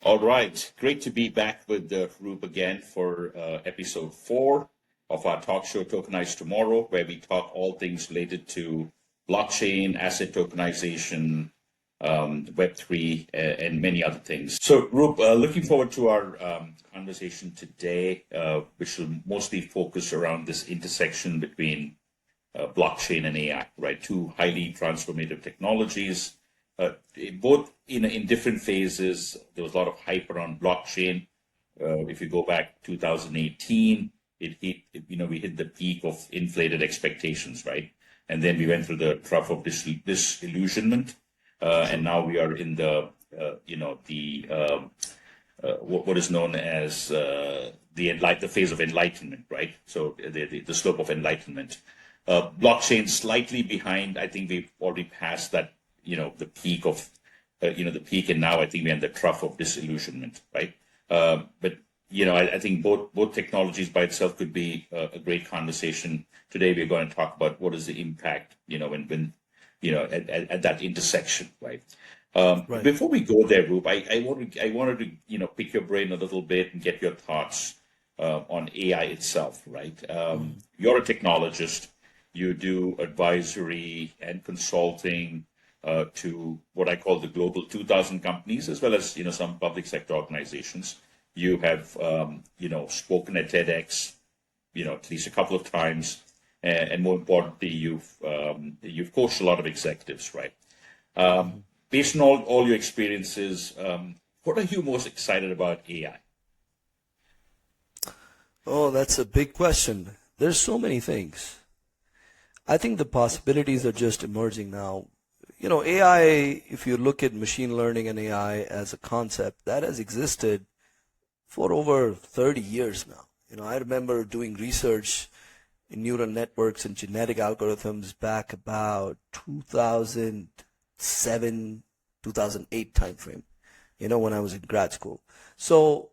All right, great to be back with Roop again for episode 4 of our talk show Tokenized Tomorrow, where we talk all things related to blockchain, asset tokenization, Web3, and many other things. So, Roop, looking forward to our conversation today, which will mostly focus around this intersection between blockchain and AI, right? Two highly transformative technologies, both in different phases. There was a lot of hype around blockchain. If you go back 2018, it hit, we hit the peak of inflated expectations, right? And then we went through the trough of disillusionment, and now we are in the, what is known as the phase of enlightenment, right? So the slope of enlightenment. Blockchain slightly behind. I think we've already passed that, the peak of, the peak, and now I think we're in the trough of disillusionment, right? But I think both technologies by itself could be a great conversation. Today we're going to talk about what is the impact, when at that intersection, right? Right. Before we go there, Roop, I wanted to pick your brain a little bit and get your thoughts on AI itself, right? You're a technologist. You do advisory and consulting to what I call the global 2,000 companies, as well as some public sector organizations. You have spoken at TEDx, at least a couple of times, and more importantly, you've coached a lot of executives, right? Based on all your experiences, what are you most excited about AI? Oh, that's a big question. There's so many things. I think the possibilities are just emerging now. AI, if you look at machine learning and AI as a concept, that has existed for over 30 years now. I remember doing research in neural networks and genetic algorithms back about 2007, 2008 timeframe, when I was in grad school. So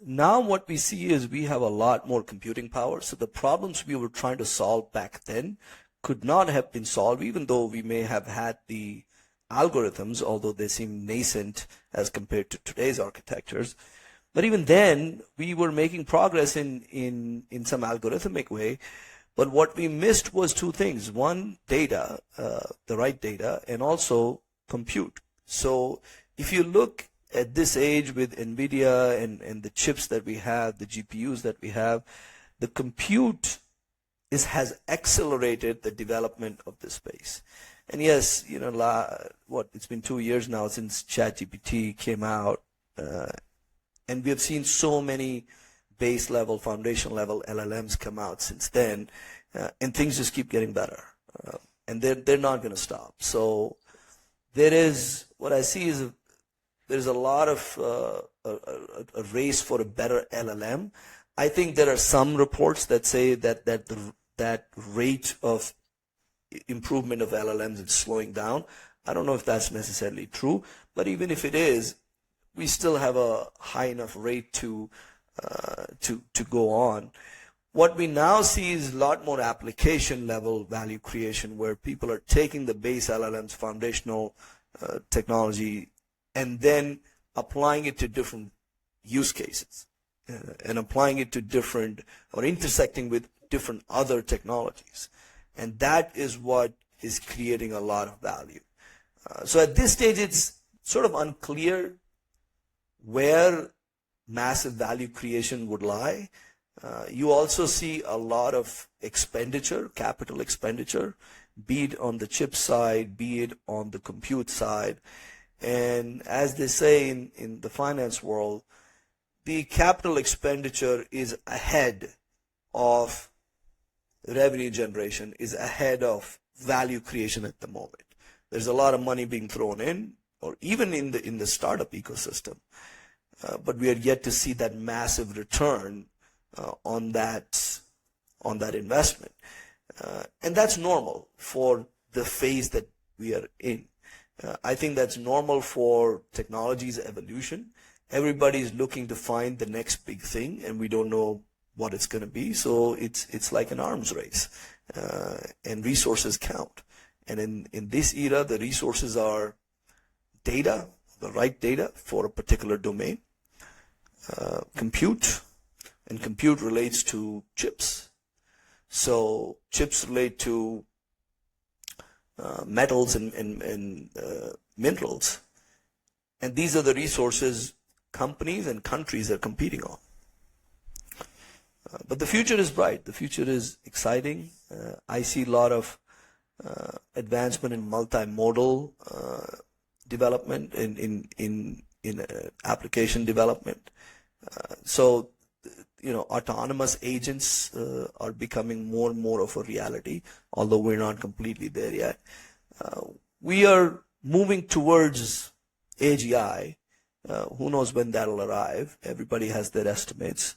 now what we see is we have a lot more computing power. So the problems we were trying to solve back then could not have been solved, even though we may have had the algorithms, although they seem nascent as compared to today's architectures. But even then, we were making progress in some algorithmic way. But what we missed was two things. One, data, the right data, and also compute. So if you look at this age with NVIDIA and the chips that we have, the GPUs that we have, the compute has accelerated the development of this space. And yes, it's been 2 years now since ChatGPT came out, and we have seen so many base level, foundation level LLMs come out since then, and things just keep getting better, and they're not going to stop. So what I see is there's a lot of a race for a better LLM. I think there are some reports that say that rate of improvement of LLMs is slowing down. I don't know if that's necessarily true, but even if it is, we still have a high enough rate to go on. What we now see is a lot more application level value creation, where people are taking the base LLMs, foundational technology, and then applying it to different use cases, and applying it to different, or intersecting with different other technologies. And that is what is creating a lot of value. So at this stage, it's sort of unclear where massive value creation would lie. You also see a lot of expenditure, capital expenditure, be it on the chip side, be it on the compute side. And as they say in the finance world, the capital expenditure is ahead of revenue generation, is ahead of value creation at the moment. There's a lot of money being thrown in, or even in the startup ecosystem, but we are yet to see that massive return on that investment, and that's normal for the phase that we are in. I think that's normal for technology's evolution. Everybody's looking to find the next big thing, and we don't know what it's going to be. So it's like an arms race, and resources count. And in this era, the resources are data, the right data for a particular domain. Compute, and compute relates to chips. So chips relate to metals and minerals. And these are the resources companies and countries are competing on. But the future is bright. The future is exciting. I see a lot of advancement in multimodal development, in application development. So, autonomous agents are becoming more and more of a reality, although we're not completely there yet. We are moving towards AGI. Who knows when that'll arrive? Everybody has their estimates.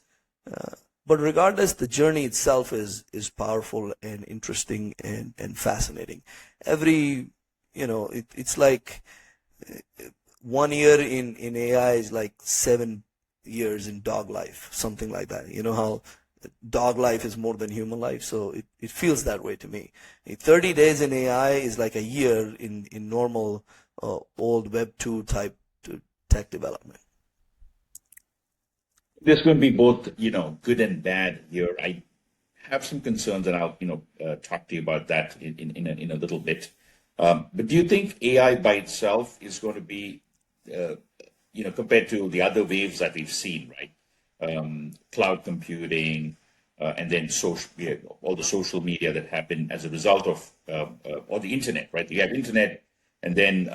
But regardless, the journey itself is powerful and interesting and fascinating. It's like 1 year in AI is like 7 years in dog life, something like that. You know how dog life is more than human life, so it feels that way to me. 30 days in AI is like a year in normal old Web 2 type tech development. There's going to be both, good and bad here. I have some concerns, and I'll, talk to you about that in a little bit. But do you think AI by itself is going to be, compared to the other waves that we've seen, right? Cloud computing, and then all the social media that happened as a result of, or the internet, right? You have internet, and then,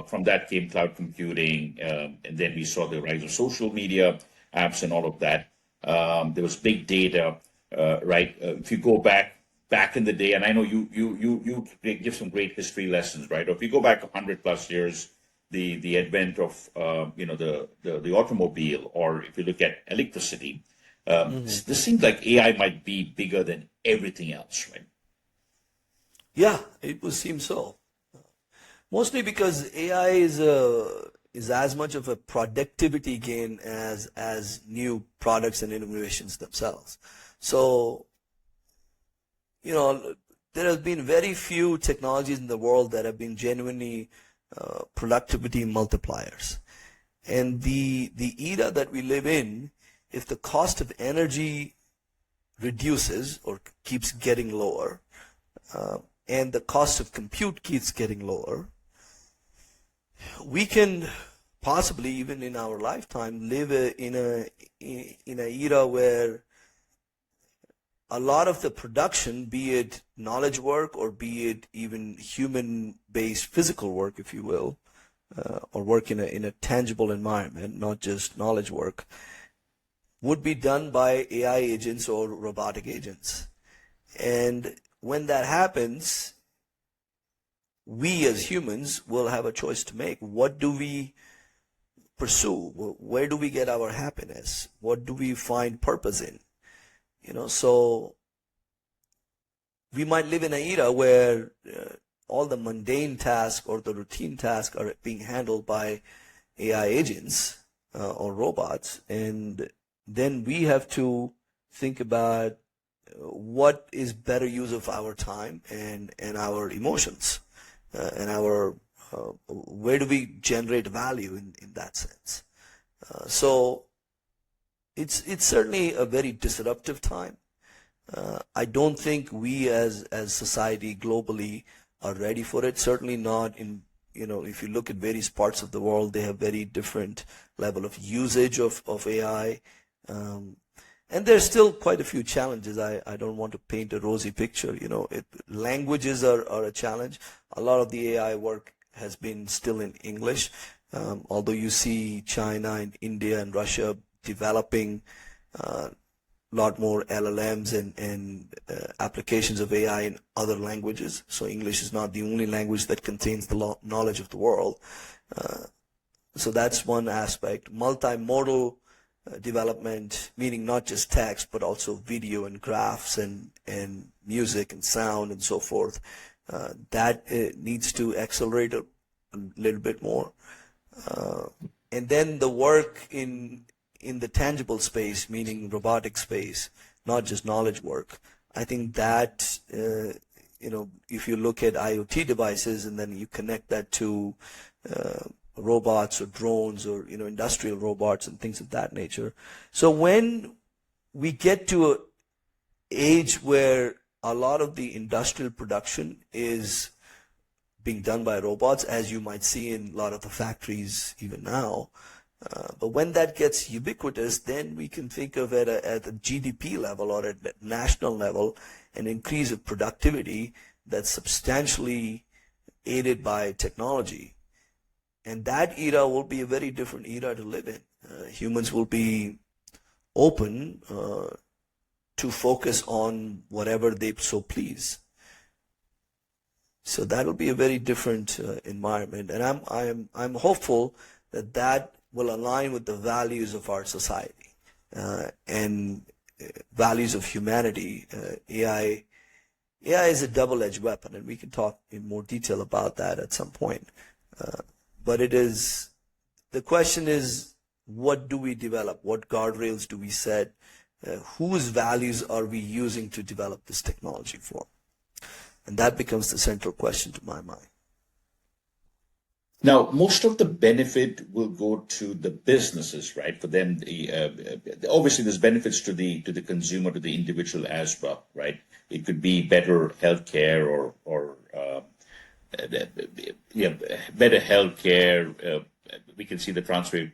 from that came cloud computing, and then we saw the rise of social media apps and all of that. There was big data, right? If you go back in the day, and I know you give some great history lessons, right? Or if you go back 100 plus years, the advent of the automobile, or if you look at electricity, this seems like AI might be bigger than everything else, right? Yeah, it would seem so. Mostly because AI is as much of a productivity gain as new products and innovations themselves. So, there have been very few technologies in the world that have been genuinely productivity multipliers. And the era that we live in, if the cost of energy reduces or keeps getting lower, and the cost of compute keeps getting lower, we can possibly, even in our lifetime, live in a era where a lot of the production, be it knowledge work or be it even human-based physical work, if you will, or work in a tangible environment, not just knowledge work, would be done by AI agents or robotic agents. And when that happens, we as humans will have a choice to make. What do we pursue? Where do we get our happiness? What do we find purpose in? So we might live in an era where all the mundane tasks or the routine tasks are being handled by AI agents or robots, and then we have to think about what is better use of our time and our emotions, and our where do we generate value in that sense. So it's certainly a very disruptive time. I don't think we as society globally are ready for it. Certainly not in, if you look at various parts of the world, they have very different level of usage of AI. And there's still quite a few challenges. I don't want to paint a rosy picture. Languages are a challenge. A lot of the AI work has been still in English, although you see China and India and Russia developing a lot more LLMs and applications of AI in other languages. So English is not the only language that contains the knowledge of the world. So that's one aspect. Multimodal development, meaning not just text, but also video and graphs and music and sound and so forth. That needs to accelerate a little bit more. And then the work in the tangible space, meaning robotic space, not just knowledge work. I think that, if you look at IoT devices and then you connect that to robots or drones or, industrial robots and things of that nature. So when we get to an age where a lot of the industrial production is being done by robots, as you might see in a lot of the factories even now, but when that gets ubiquitous, then we can think of it at a GDP level or at a national level, an increase of productivity that's substantially aided by technology. And that era will be a very different era to live in. Humans will be open to focus on whatever they so please. So that will be a very different environment, and I'm hopeful that that will align with the values of our society and values of humanity. AI is a double-edged weapon, and we can talk in more detail about that at some point. But the question is, what do we develop? What guardrails do we set? Whose values are we using to develop this technology for? And that becomes the central question to my mind. Now, most of the benefit will go to the businesses, right? For them, obviously, there's benefits to the consumer, to the individual as well, right? It could be better healthcare or better healthcare. We can see the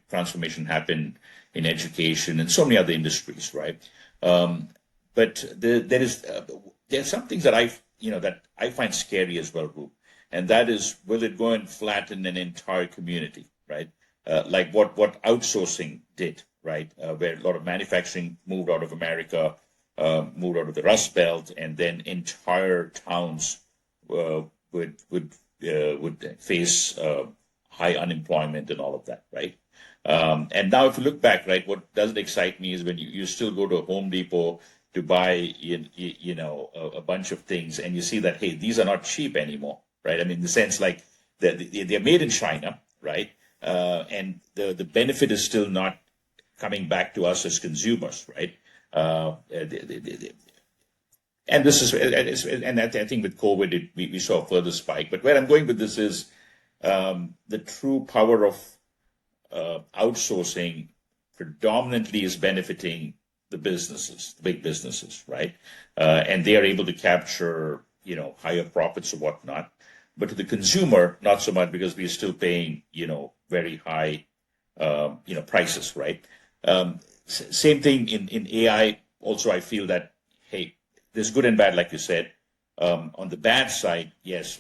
transformation happen in education and so many other industries, right? But there's some things that I find scary as well, Roop. And that is, will it go and flatten an entire community, right? Like what outsourcing did, right? Where a lot of manufacturing moved out of America, moved out of the Rust Belt, and then entire towns would face high unemployment and all of that, right? And now, if you look back, right, what doesn't excite me is when you still go to a Home Depot to buy, a bunch of things, and you see that, hey, these are not cheap anymore, right? I mean, in the sense like they're made in China, right? And the benefit is still not coming back to us as consumers, right? And this is, and I think with COVID, we saw a further spike. But where I'm going with this is the true power of outsourcing predominantly is benefiting the businesses, the big businesses, right? And they are able to capture, higher profits or whatnot. But to the consumer, not so much, because we're still paying, very high, prices, right? Same thing in AI. Also, I feel that, hey, there's good and bad, like you said. On the bad side, yes,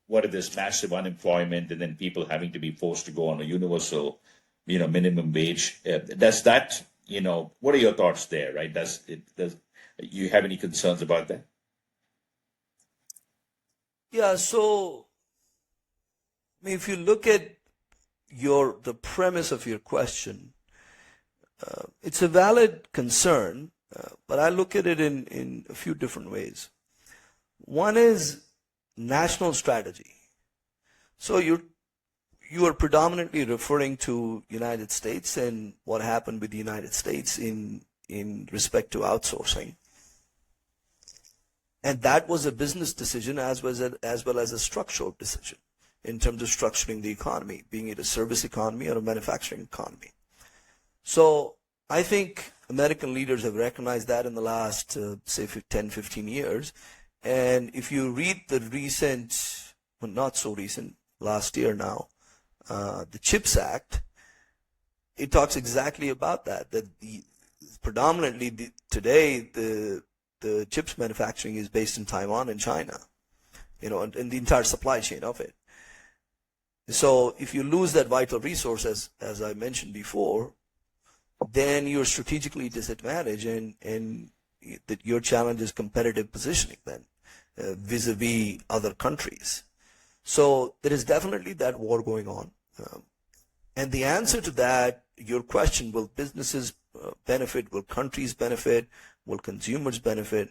what if there's massive unemployment and then people having to be forced to go on a universal, minimum wage? Does that, what are your thoughts there, right? Does you have any concerns about that? Yeah, so I mean, if you look at the premise of your question, it's a valid concern, but I look at it in a few different ways. One is national strategy. So you are predominantly referring to United States and what happened with the United States in respect to outsourcing. And that was a business decision as well as a structural decision in terms of structuring the economy, being it a service economy or a manufacturing economy. So I think American leaders have recognized that in the last, say, 10, 15 years. And if you read the recent, well, not so recent, last year now, the CHIPS Act, it talks exactly about that predominantly today the chips manufacturing is based in Taiwan and China, and the entire supply chain of it. So if you lose that vital resource, as I mentioned before, then you're strategically disadvantaged, and your challenge is competitive positioning then vis-a-vis other countries. So there is definitely that war going on. And the answer to that, your question, will businesses benefit, will countries benefit, will consumers benefit,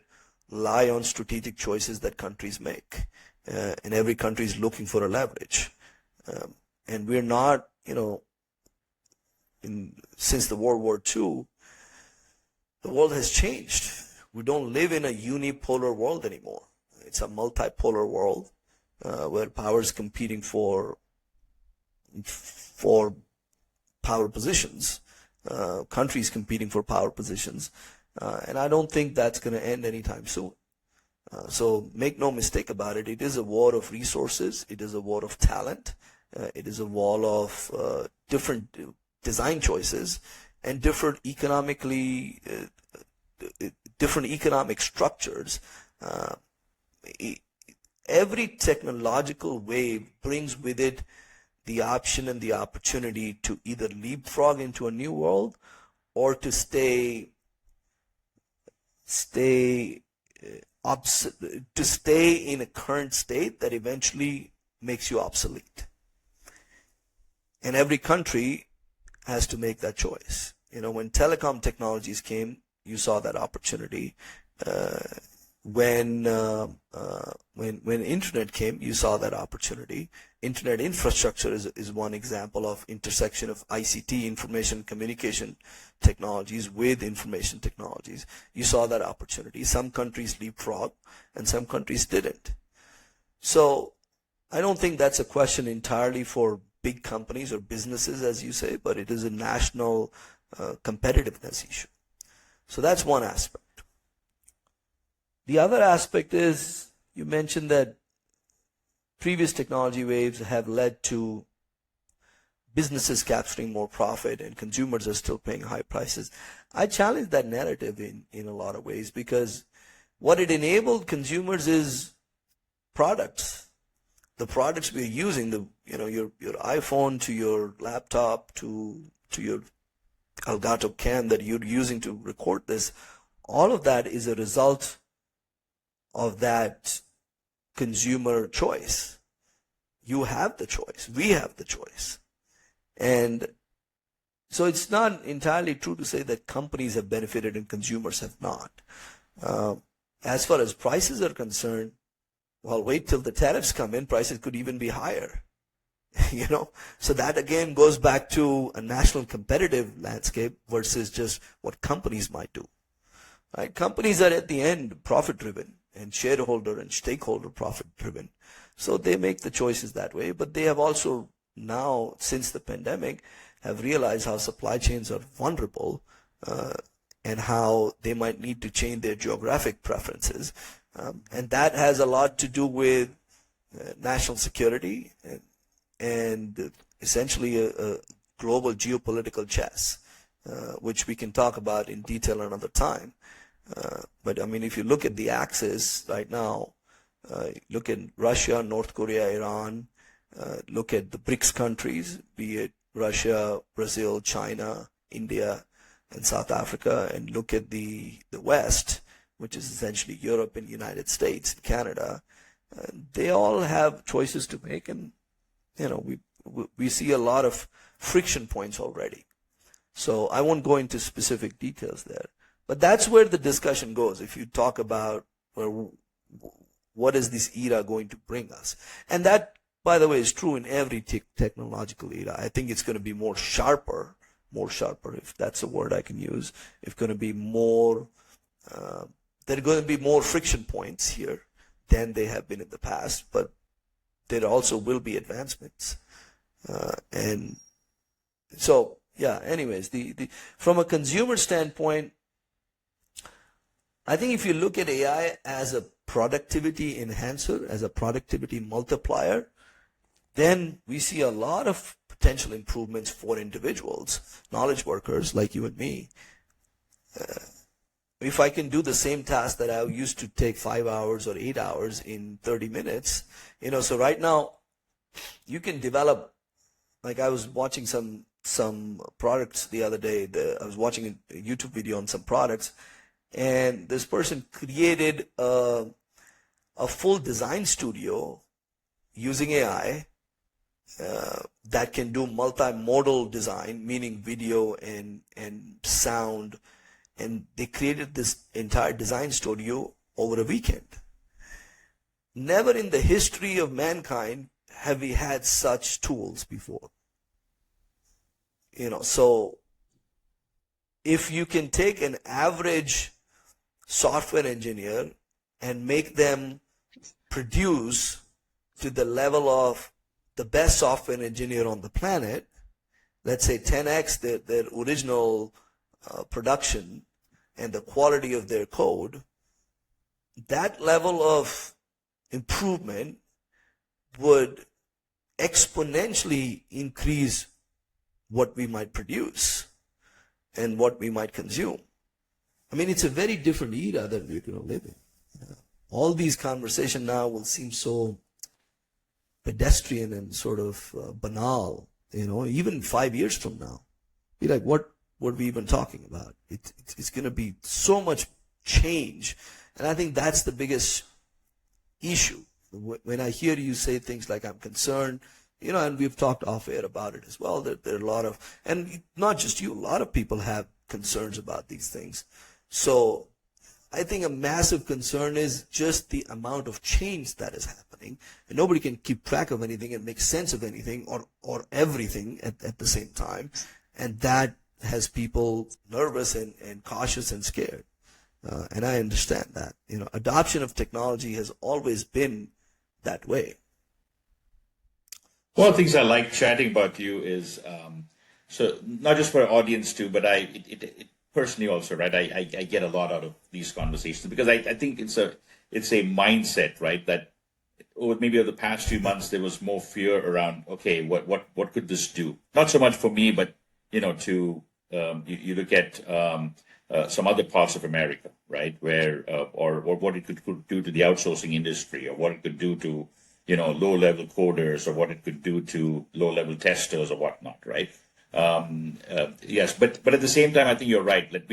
lie on strategic choices that countries make. And every country is looking for a leverage. And we're not, since the World War II, the world has changed. We don't live in a unipolar world anymore. It's a multipolar world where power is competing for for power positions, countries competing for power positions, and I don't think that's going to end anytime soon. So make no mistake about it, it is a war of resources, it is a war of talent, it is a war of different design choices and different economic structures. Every technological wave brings with it the option and the opportunity to either leapfrog into a new world or to stay in a current state that eventually makes you obsolete. And every country has to make that choice. When telecom technologies came, you saw that opportunity. When internet came, you saw that opportunity. Internet infrastructure is one example of intersection of ICT, information communication technologies, with information technologies. You saw that opportunity. Some countries leapfrogged and some countries didn't. So I don't think that's a question entirely for big companies or businesses, as you say, but it is a national competitiveness issue. So that's one aspect. The other aspect is, you mentioned that previous technology waves have led to businesses capturing more profit and consumers are still paying high prices. I challenge that narrative in a lot of ways, because what it enabled consumers is products. The products we're using, your iPhone to your laptop to your Elgato cam that you're using to record this, all of that is a result of that consumer choice. You have the choice. We have the choice. And so it's not entirely true to say that companies have benefited and consumers have not. As far as prices are concerned, well, wait till the tariffs come in, prices could even be higher. So that again goes back to a national competitive landscape versus just what companies might do. Right? Companies are at the end profit driven and shareholder and stakeholder profit driven. So they make the choices that way, but they have also now, since the pandemic, have realized how supply chains are vulnerable and how they might need to change their geographic preferences. And that has a lot to do with national security and essentially a global geopolitical chess, which we can talk about in detail another time. But I mean, if you look at the axis right now, look at Russia, North Korea, Iran, look at the BRICS countries, be it Russia, Brazil, China, India, and South Africa, and look at the West, which is essentially Europe and United States and Canada. They all have choices to make, and we see a lot of friction points already. So I won't go into specific details there. But that's where the discussion goes. If you talk about what is this era going to bring us, and that, by the way, is true in every technological era. I think it's going to be more sharper, if that's a word I can use. It's going to be more. There are going to be more friction points here than they have been in the past, but there also will be advancements. And so, yeah. Anyways, from a consumer standpoint, I think if you look at AI as a productivity enhancer, as a productivity multiplier, then we see a lot of potential improvements for individuals, knowledge workers like you and me. If I can do the same task that I used to take 5 hours or 8 hours in 30 minutes, so right now you can develop, like I was watching some products the other day, I was watching a YouTube video on some products, and this person created a full design studio using AI that can do multimodal design, meaning video and sound, and they created this entire design studio over a weekend. Never in the history of mankind have we had such tools before. So if you can take an average software engineer and make them produce to the level of the best software engineer on the planet, let's say 10x their original production and the quality of their code, that level of improvement would exponentially increase what we might produce and what we might consume. I mean, it's a very different era that we're going to live in. All these conversations now will seem so pedestrian and sort of banal, even 5 years from now. Be like, what were we even talking about? It's going to be so much change. And I think that's the biggest issue. When I hear you say things like, I'm concerned, and we've talked off air about it as well, that there are a lot of, and not just you, a lot of people have concerns about these things. So I think a massive concern is just the amount of change that is happening. And nobody can keep track of anything and make sense of anything or everything at the same time. And that has people nervous and cautious and scared. And I understand that. Adoption of technology has always been that way. One of the things I like chatting about you is, so not just for our audience too, but it personally also, right? I get a lot out of these conversations because I think it's a mindset, right? That maybe over the past few months there was more fear around, okay, what could this do? Not so much for me, but you look at some other parts of America, right? Where or what it could do to the outsourcing industry, or what it could do to low-level coders, or what it could do to low-level testers or whatnot, right? Yes, but at the same time, I think you're right. Like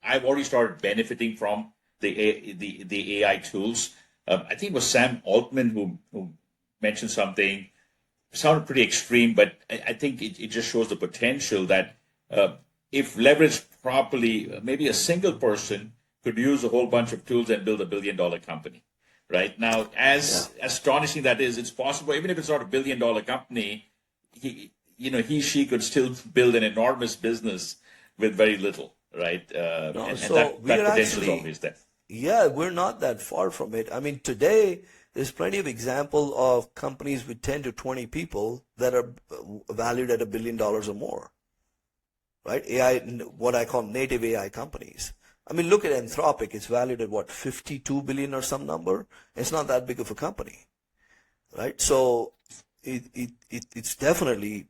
I've already started benefiting from the AI tools. I think it was Sam Altman who mentioned something. Sounded pretty extreme, but I think it just shows the potential that if leveraged properly, maybe a single person could use a whole bunch of tools and build $1 billion company. Right now, as astonishing that is, it's possible. Even if it's not $1 billion company, she could still build an enormous business with very little, right? And that potential is always there. Yeah, we're not that far from it. I mean, today there's plenty of example of companies with 10 to 20 people that are valued at $1 billion or more, right? AI, what I call native AI companies. I mean, look at Anthropic. It's valued at what, 52 billion or some number? It's not that big of a company, right? So it's definitely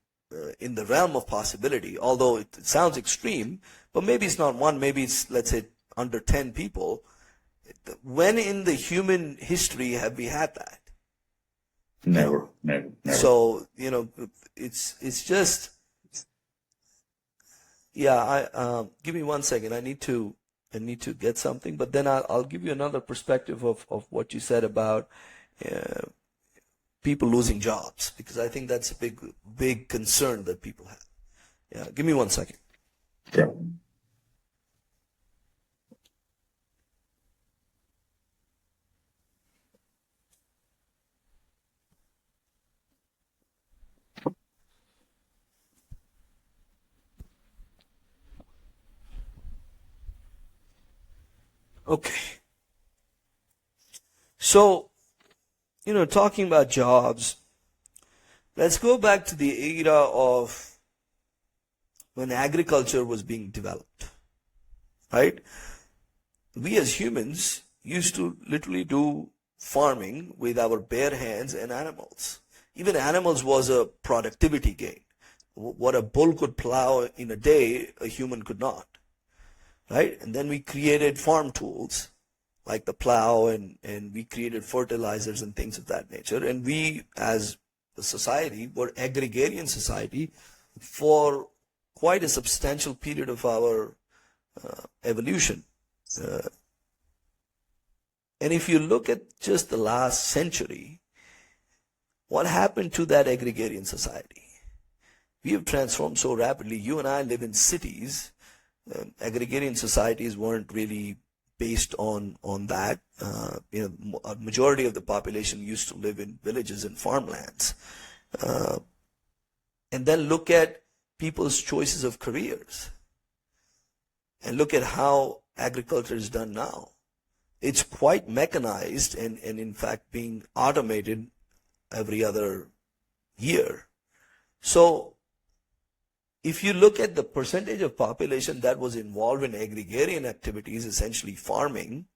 in the realm of possibility, although it sounds extreme, but maybe it's not one, maybe it's, let's say, under 10 people. When in the human history have we had that? Never. So, it's just, give me 1 second. I need to get something, but then I'll give you another perspective of what you said about people losing jobs, because I think that's a big concern that people have. Yeah, give me 1 second. Sure. Okay. So, talking about jobs, let's go back to the era of when agriculture was being developed, right? We as humans used to literally do farming with our bare hands and animals. Even animals was a productivity gain. What a bull could plow in a day, a human could not. Right? And then we created farm tools like the plow, and we created fertilizers and things of that nature. And we, as a society, were agrarian society for quite a substantial period of our evolution. And if you look at just the last century, what happened to that agrarian society? We have transformed so rapidly. You and I live in cities. Agrarian societies weren't really based on that. A majority of the population used to live in villages and farmlands. And then look at people's choices of careers. And look at how agriculture is done now. It's quite mechanized and in fact being automated every other year. So if you look at the percentage of population that was involved in agrarian activities, essentially farming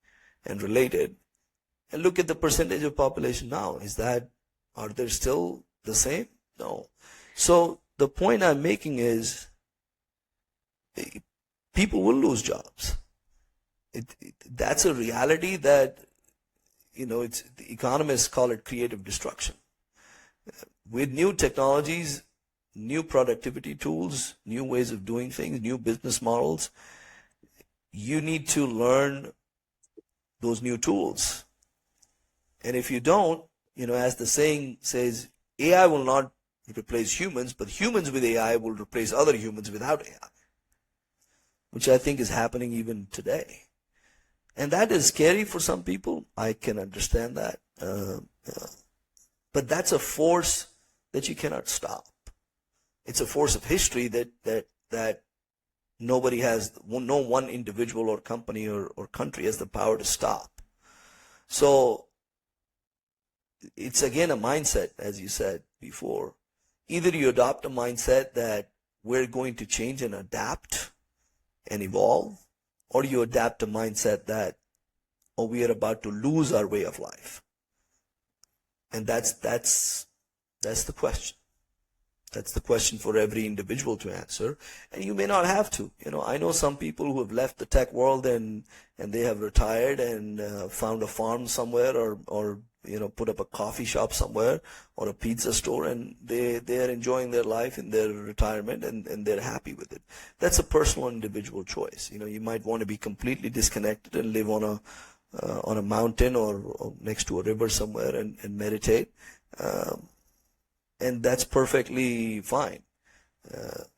and related, and look at the percentage of population now, are they still the same? No. So the point I'm making is people will lose jobs. That's a reality that, the economists call it creative destruction. With new technologies, new productivity tools, new ways of doing things, new business models, you need to learn those new tools. And if you don't, as the saying says, AI will not replace humans, but humans with AI will replace other humans without AI, which I think is happening even today. And that is scary for some people. I can understand that. But that's a force that you cannot stop. It's a force of history that nobody has, no one individual or company or country has the power to stop. So it's again a mindset, as you said before. Either you adopt a mindset that we're going to change and adapt and evolve, or you adapt a mindset that, we are about to lose our way of life. And that's the question. That's the question for every individual to answer. And you may not have to. I know some people who have left the tech world and they have retired and found a farm somewhere or put up a coffee shop somewhere or a pizza store, and they are enjoying their life in their retirement and they're happy with it. That's a personal individual choice. You might want to be completely disconnected and live on a mountain or next to a river somewhere and meditate. And that's perfectly fine.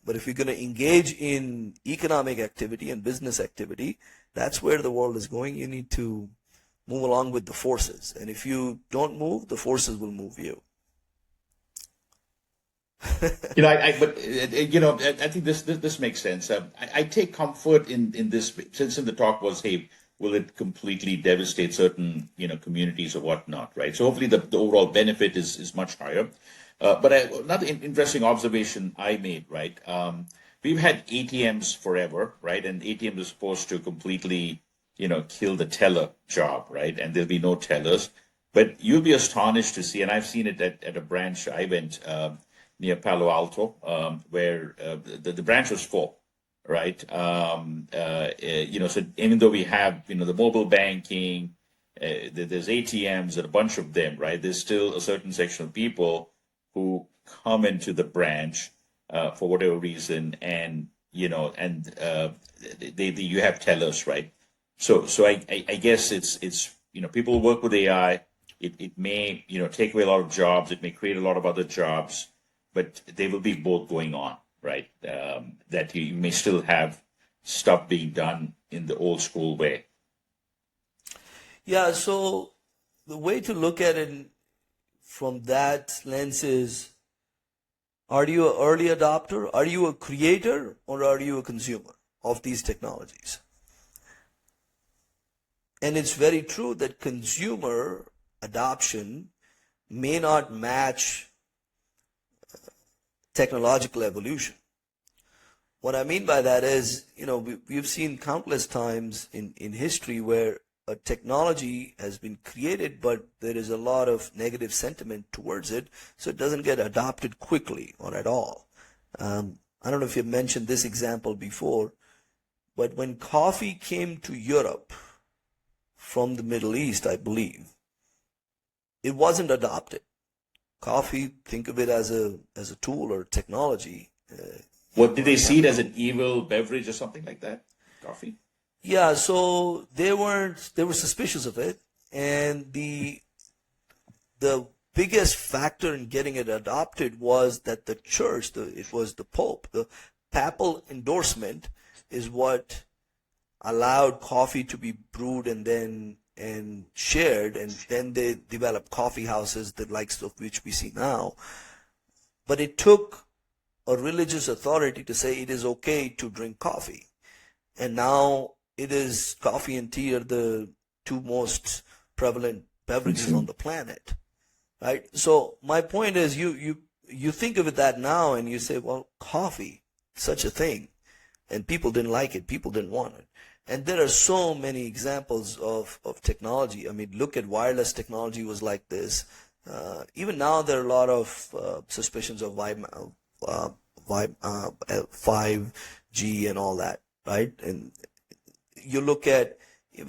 But if you're going to engage in economic activity and business activity, that's where the world is going. You need to move along with the forces. And if you don't move, the forces will move you. I think this makes sense. I take comfort in this, since in the talk was, hey, will it completely devastate certain, communities or whatnot, right? So hopefully the overall benefit is much higher. But another interesting observation I made, right? We've had ATMs forever, right? And ATMs are supposed to completely, kill the teller job, right? And there'll be no tellers. But you'll be astonished to see, and I've seen it at a branch I went near Palo Alto, where the branch was full, right? So even though we have, the mobile banking, there's ATMs and a bunch of them, right? There's still a certain section of people who come into the branch for whatever reason, and you have tellers, right? So I guess it's people work with AI. It may take away a lot of jobs. It may create a lot of other jobs, but they will be both going on, right? That you may still have stuff being done in the old school way. Yeah. So the way to look at it from that lens is, are you an early adopter? Are you a creator, or are you a consumer of these technologies? And it's very true that consumer adoption may not match technological evolution. What I mean by that is, we've seen countless times in history where a technology has been created, but there is a lot of negative sentiment towards it, so it doesn't get adopted quickly or at all. I don't know if you've mentioned this example before, but when coffee came to Europe from the Middle East, I believe, it wasn't adopted. Coffee, think of it as a tool or technology. What did they see it as, an evil beverage or something like that? Coffee? Yeah, so they were suspicious of it, and the biggest factor in getting it adopted was that the church, it was the Pope, the papal endorsement is what allowed coffee to be brewed and shared, and then they developed coffee houses, the likes of which we see now. But it took a religious authority to say it is okay to drink coffee, and now it is, coffee and tea are the two most prevalent beverages on the planet, right? So my point is, you you think of it that now and you say, well, coffee, such a thing, and people didn't like it, people didn't want it. And there are so many examples of technology. I mean, look at wireless technology was like this. Even now, there are a lot of suspicions of 5G and all that, right? And you look at,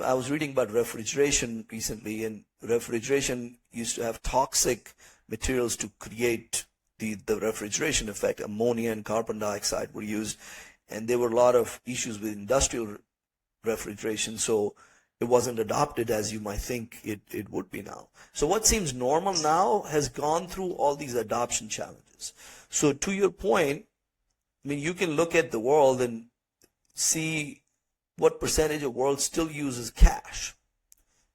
I was reading about refrigeration recently, and refrigeration used to have toxic materials to create the refrigeration effect. Ammonia and carbon dioxide were used, and there were a lot of issues with industrial refrigeration, so it wasn't adopted as you might think it would be now. So what seems normal now has gone through all these adoption challenges. So to your point, I mean, you can look at the world and see what percentage of world still uses cash.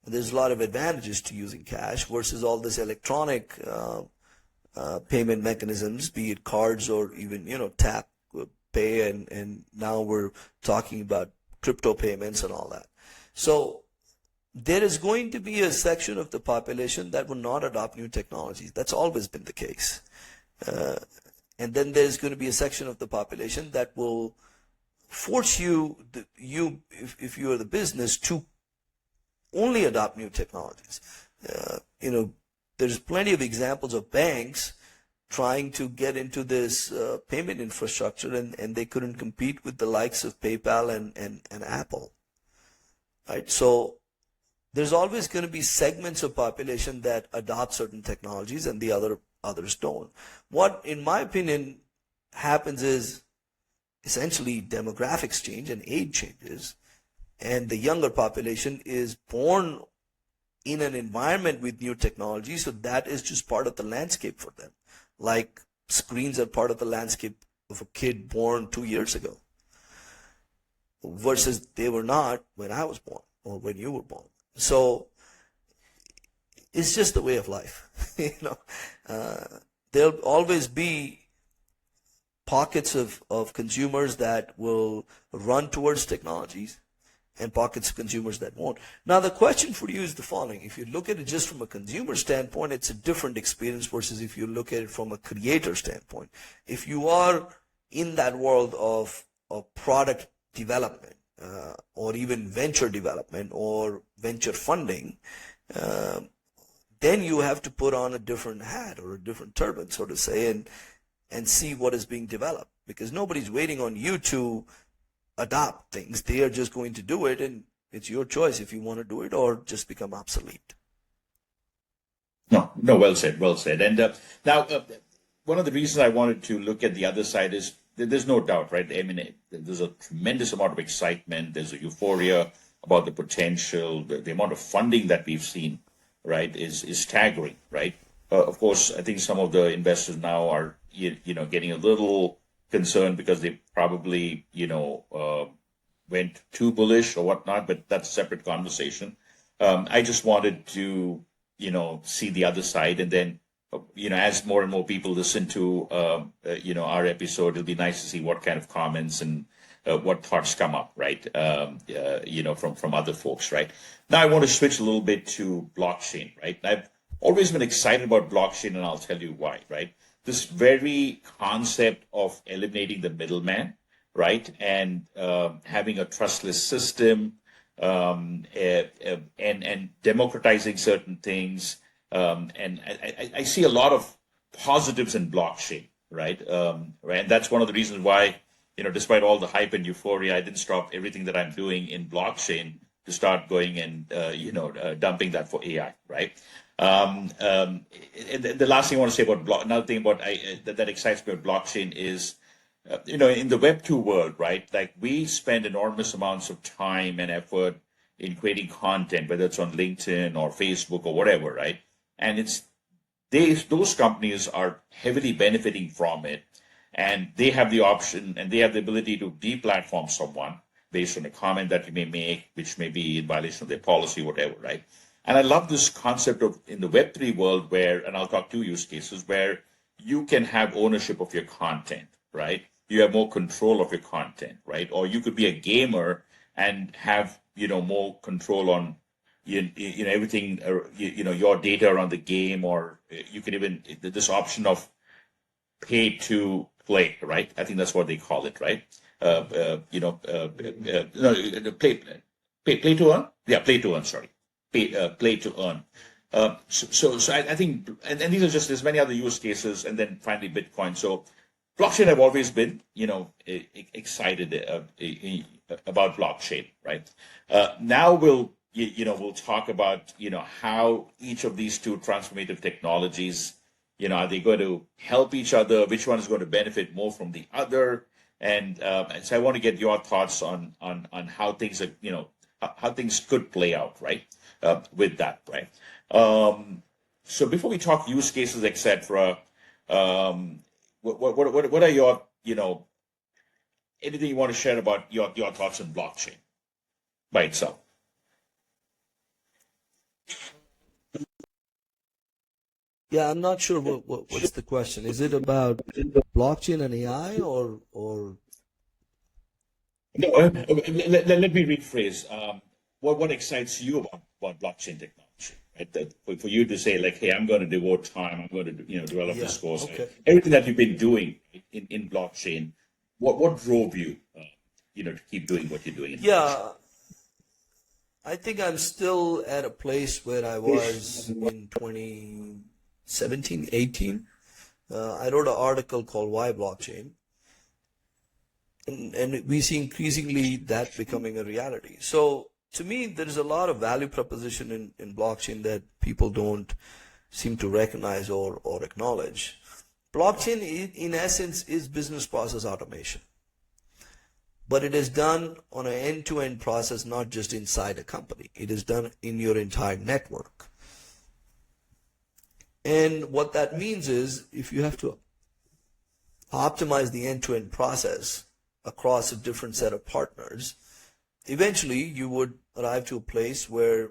And there's a lot of advantages to using cash versus all this electronic payment mechanisms, be it cards or even, tap pay, and now we're talking about crypto payments and all that. So there is going to be a section of the population that will not adopt new technologies. That's always been the case. And then there's going to be a section of the population that will force you, if you are the business, to only adopt new technologies. There's plenty of examples of banks trying to get into this payment infrastructure, and they couldn't compete with the likes of PayPal and Apple, right? So there's always going to be segments of population that adopt certain technologies and the others don't. What, in my opinion, happens is essentially demographics change and age changes, and the younger population is born in an environment with new technology, so that is just part of the landscape for them. Like screens are part of the landscape of a kid born 2 years ago, versus they were not when I was born or when you were born. So it's just the way of life. There'll always be pockets of consumers that will run towards technologies and pockets of consumers that won't. Now, the question for you is the following. If you look at it just from a consumer standpoint, it's a different experience versus if you look at it from a creator standpoint. If you are in that world of product development or even venture development or venture funding, then you have to put on a different hat or a different turban, so to say, and see what is being developed, because nobody's waiting on you to adopt things. They are just going to do it, and it's your choice if you want to do it or just become obsolete. No, well said, well said. And now, one of the reasons I wanted to look at the other side is there's no doubt, right? I mean, there's a tremendous amount of excitement. There's a euphoria about the potential. The amount of funding that we've seen, right, is staggering, right? Of course, I think some of the investors now are, getting a little concerned because they probably, went too bullish or whatnot, but that's a separate conversation. I just wanted to, see the other side. And then, as more and more people listen to, our episode, it'll be nice to see what kind of comments and what thoughts come up, right? From other folks, right? Now I want to switch a little bit to blockchain, right? I've always been excited about blockchain, and I'll tell you why, right? This very concept of eliminating the middleman, right, and having a trustless system, and democratizing certain things, and I see a lot of positives in blockchain, right? Right, and that's one of the reasons why, despite all the hype and euphoria, I didn't stop everything that I'm doing in blockchain to start going and dumping that for AI, right? And the last thing I want to say about another thing about that excites me about blockchain is, in the Web 2 world, right? Like, we spend enormous amounts of time and effort in creating content, whether it's on LinkedIn or Facebook or whatever, right? And those companies are heavily benefiting from it, and they have the option and they have the ability to deplatform someone based on a comment that you may make, which may be in violation of their policy, whatever, right? And I love this concept of, in the Web3 world, where, and I'll talk 2 use cases, where you can have ownership of your content, right? You have more control of your content, right? Or you could be a gamer and have, more control on, everything, your data around the game, or you can even, this option of pay to play, right? I think that's what they call it, right? No, play to earn. Yeah, play to earn. Sorry, play to earn. So I think, and these are just there's many other use cases, and then finally Bitcoin. So blockchain have always been, excited about blockchain, right? Now we'll talk about, how each of these two transformative technologies, are they going to help each other? Which one is going to benefit more from the other? And so I want to get your thoughts on how things are, how things could play out, right? With that, right? So before we talk use cases, etc., what are your, anything you want to share about your thoughts on blockchain by itself? Yeah, I'm not sure what's the question. Is it about blockchain and AI or No, let me rephrase. What excites you about blockchain technology? Right? That for you to say like, hey, I'm going to devote time. I'm going to develop yeah, this course. okay. Everything that you've been doing in blockchain. What drove you, to keep doing what you're doing in blockchain? Yeah, I think I'm still at a place where I was in 2017, 18. I wrote an article called Why Blockchain, and we see increasingly that becoming a reality. So to me, there is a lot of value proposition in blockchain that people don't seem to recognize or acknowledge. Blockchain, in essence, is business process automation, but it is done on an end-to-end process, not just inside a company. It is done in your entire network. And what that means is if you have to optimize the end-to-end process across a different set of partners, eventually you would arrive to a place where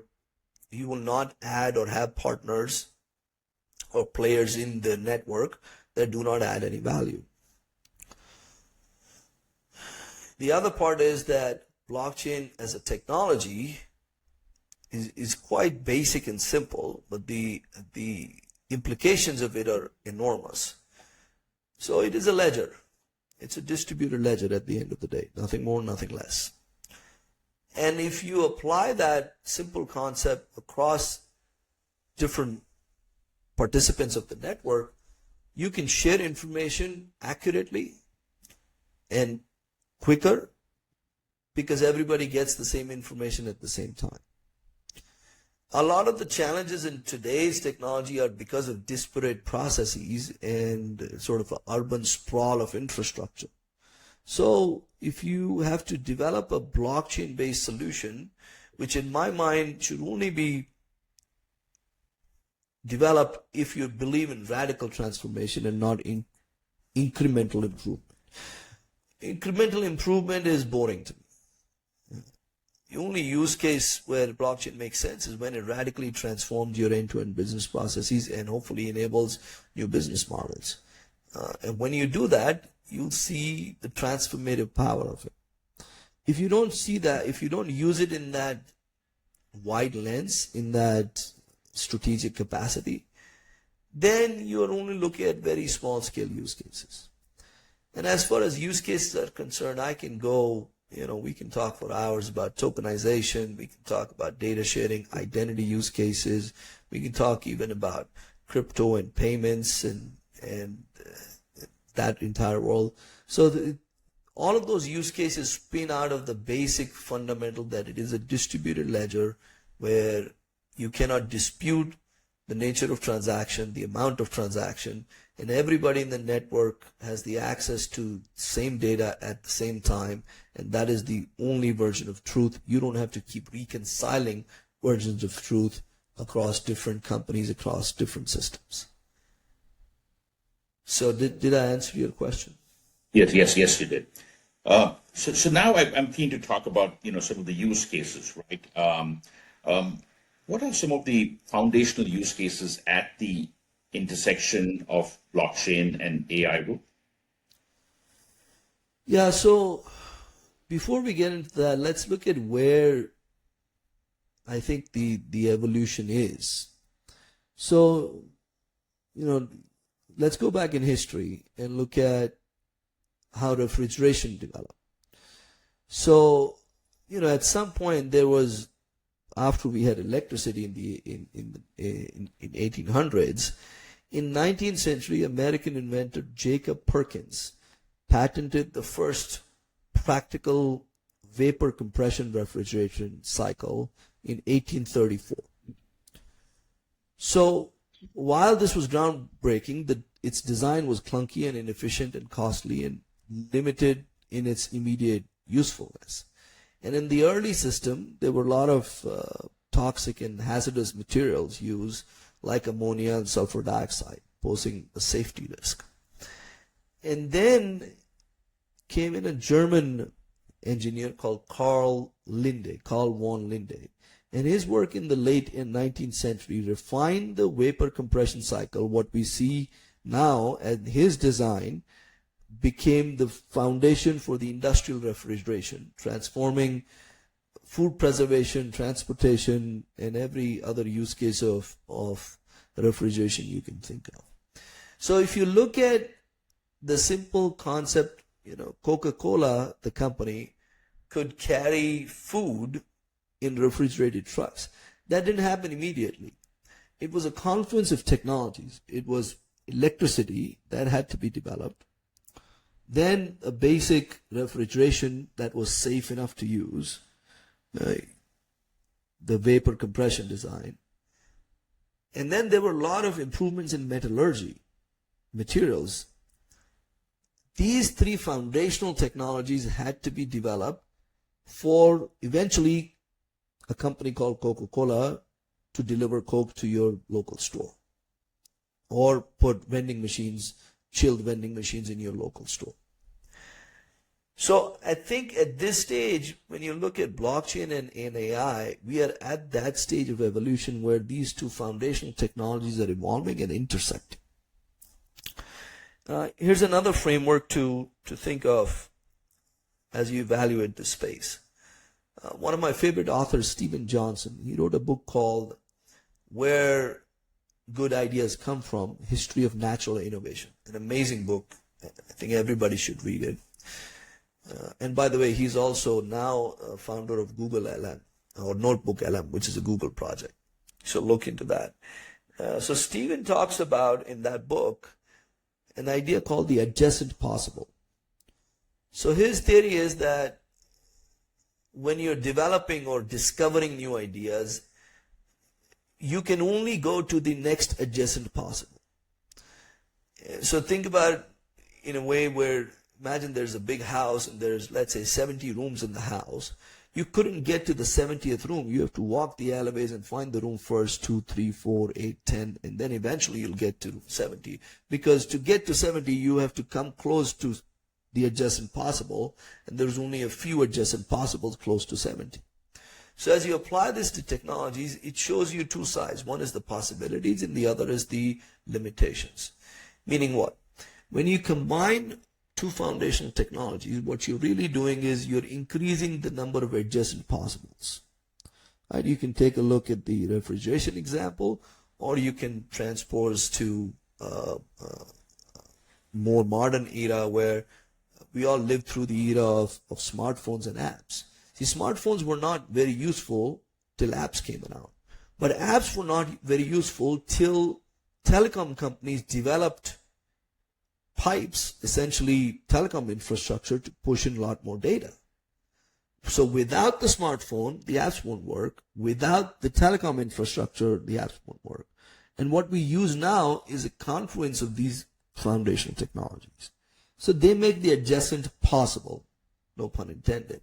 you will not add or have partners or players in the network that do not add any value. The other part is that blockchain as a technology is quite basic and simple, but the implications of it are enormous. So it is a ledger. It's a distributed ledger at the end of the day, nothing more, nothing less. And if you apply that simple concept across different participants of the network, you can share information accurately and quicker because everybody gets the same information at the same time. A lot of the challenges in today's technology are because of disparate processes and sort of an urban sprawl of infrastructure. So if you have to develop a blockchain-based solution, which in my mind should only be developed if you believe in radical transformation and not in incremental improvement. Incremental improvement is boring to me. The only use case where blockchain makes sense is when it radically transforms your end-to-end business processes and hopefully enables new business models. And when you do that, you'll see the transformative power of it. If you don't see that, if you don't use it in that wide lens, in that strategic capacity, then you're only looking at very small scale use cases. And as far as use cases are concerned, I can go, we can talk for hours about tokenization, we can talk about data sharing, identity use cases, we can talk even about crypto and payments and that entire world. So all of those use cases spin out of the basic fundamental that it is a distributed ledger where you cannot dispute the nature of transaction, the amount of transaction, and everybody in the network has the access to same data at the same time, and that is the only version of truth. You don't have to keep reconciling versions of truth across different companies, across different systems. So did I answer your question? Yes, you did. So now I'm keen to talk about some of the use cases, right? What are some of the foundational use cases at the intersection of blockchain and AI, Roop? Yeah, so before we get into that, let's look at where I think the evolution is. So, let's go back in history and look at how refrigeration developed. So, at some point there was, after we had electricity in 1800s, in 19th century, American inventor Jacob Perkins patented the first practical vapor compression refrigeration cycle in 1834. So while this was groundbreaking, its design was clunky and inefficient and costly and limited in its immediate usefulness. And in the early system, there were a lot of toxic and hazardous materials used, like ammonia and sulfur dioxide, posing a safety risk. And then came in a German engineer called Carl von Linde. And his work in the late 19th century refined the vapor compression cycle. What we see now, and his design became the foundation for the industrial refrigeration, transforming food preservation, transportation, and every other use case of refrigeration you can think of. So if you look at the simple concept, Coca-Cola, the company, could carry food in refrigerated trucks. That didn't happen immediately. It was a confluence of technologies. It was electricity that had to be developed, then a basic refrigeration that was safe enough to use, the vapor compression design, and then there were a lot of improvements in metallurgy, materials. These three foundational technologies had to be developed for eventually a company called Coca-Cola to deliver Coke to your local store, or put vending machines, chilled vending machines in your local store. So I think at this stage, when you look at blockchain and AI, we are at that stage of evolution where these two foundational technologies are evolving and intersecting. Here's another framework to think of as you evaluate the space. One of my favorite authors, Stephen Johnson, he wrote a book called Where Good Ideas Come From, History of Natural Innovation. An amazing book. I think everybody should read it. And by the way, he's also now a founder of Google LM, or Notebook LM, which is a Google project. So look into that. So Stephen talks about, in that book, an idea called the adjacent possible. So his theory is that when you're developing or discovering new ideas, you can only go to the next adjacent possible. So think about it in a way where, imagine there's a big house and there's, let's say, 70 rooms in the house. You couldn't get to the 70th room. You have to walk the alleyways and find the room first, 2, 3, 4, 8, 10, and then eventually you'll get to 70. Because to get to 70, you have to come close to the adjacent possible, and there's only a few adjacent possibles close to 70. So as you apply this to technologies, it shows you two sides. One is the possibilities and the other is the limitations. Meaning what? When you combine two foundational technologies, what you're really doing is you're increasing the number of adjacent possibles. Right? You can take a look at the refrigeration example, or you can transpose to more modern era where we all lived through the era of smartphones and apps. See, smartphones were not very useful till apps came out. But apps were not very useful till telecom companies developed pipes, essentially telecom infrastructure, to push in a lot more data. So without the smartphone, the apps won't work. Without the telecom infrastructure, the apps won't work. And what we use now is a confluence of these foundational technologies. So they make the adjacent possible, no pun intended.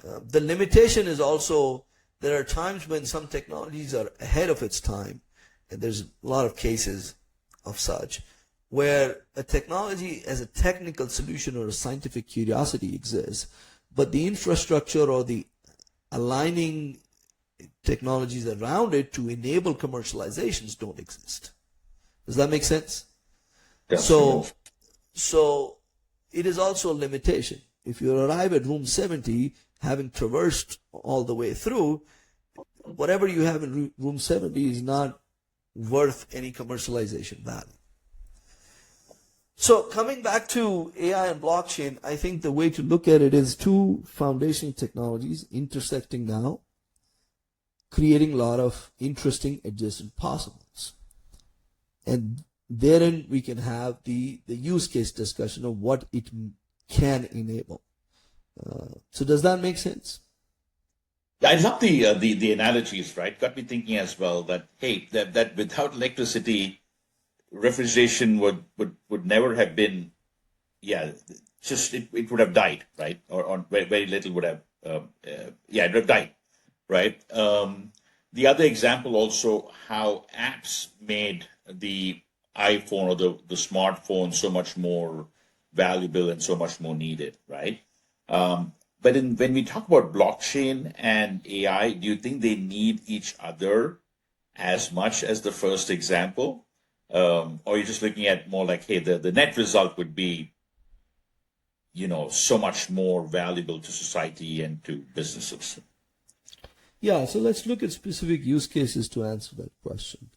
The limitation is also, there are times when some technologies are ahead of its time, and there's a lot of cases of such, where a technology as a technical solution or a scientific curiosity exists, but the infrastructure or the aligning technologies around it to enable commercializations don't exist. Does that make sense? Definitely. So it is also a limitation. If you arrive at room 70, having traversed all the way through, whatever you have in room 70 is not worth any commercialization value. So coming back to AI and blockchain, I think the way to look at it is two foundational technologies intersecting now, creating a lot of interesting adjacent possibles. And therein we can have the use case discussion of what it can enable. So does that make sense? Yeah, I love the analogies, right? Got me thinking as well that hey, that without electricity, refrigeration would never have been. Yeah, just it would have died, right? Or very little would have. Yeah, it would have died, right? The other example also how apps made the iPhone or the smartphone so much more valuable and so much more needed, right? But when we talk about blockchain and AI, do you think they need each other as much as the first example? Or you're just looking at more like, hey, the net result would be, so much more valuable to society and to businesses? Yeah, so let's look at specific use cases to answer that question.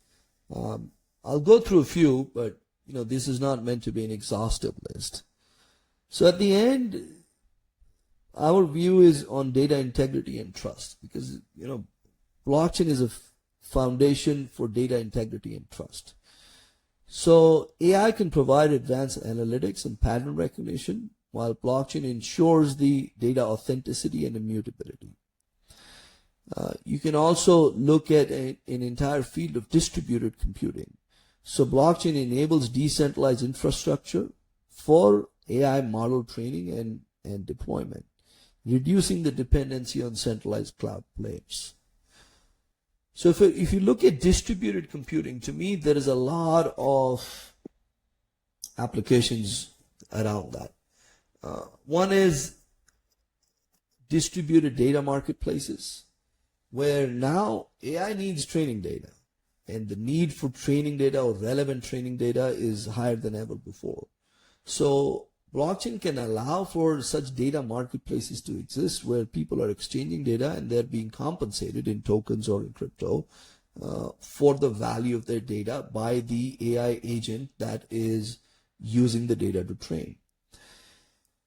I'll go through a few, but this is not meant to be an exhaustive list. So at the end, our view is on data integrity and trust because blockchain is a foundation for data integrity and trust. So AI can provide advanced analytics and pattern recognition, while blockchain ensures the data authenticity and immutability. You can also look at an entire field of distributed computing. So blockchain enables decentralized infrastructure for AI model training and deployment, reducing the dependency on centralized cloud players. So if you look at distributed computing, to me, there is a lot of applications around that. One is distributed data marketplaces, where now AI needs training data, and the need for training data or relevant training data is higher than ever before. So blockchain can allow for such data marketplaces to exist where people are exchanging data and they're being compensated in tokens or in crypto for the value of their data by the AI agent that is using the data to train.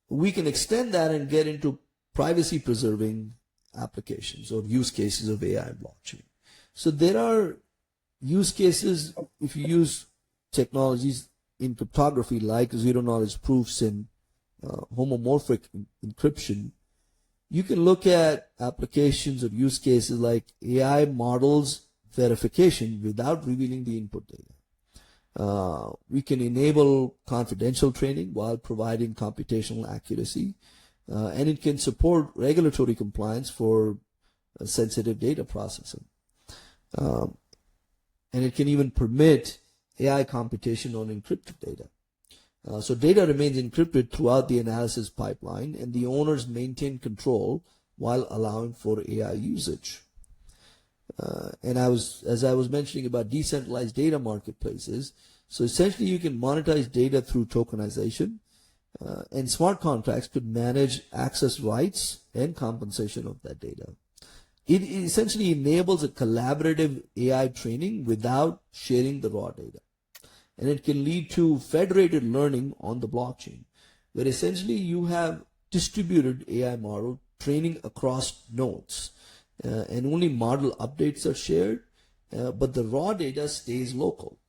We can extend that and get into privacy preserving applications or use cases of AI and blockchain. So there are use cases if you use technologies in cryptography like zero knowledge proofs and homomorphic encryption. You can look at applications or use cases like AI models verification without revealing the input data. We can enable confidential training while providing computational accuracy, and it can support regulatory compliance for sensitive data processing. And it can even permit AI computation on encrypted data. So data remains encrypted throughout the analysis pipeline, and the owners maintain control while allowing for AI usage. And as I was mentioning about decentralized data marketplaces, so essentially you can monetize data through tokenization, and smart contracts could manage access rights and compensation of that data. It essentially enables a collaborative AI training without sharing the raw data. And it can lead to federated learning on the blockchain, where essentially you have distributed AI model training across nodes, and only model updates are shared, but the raw data stays local.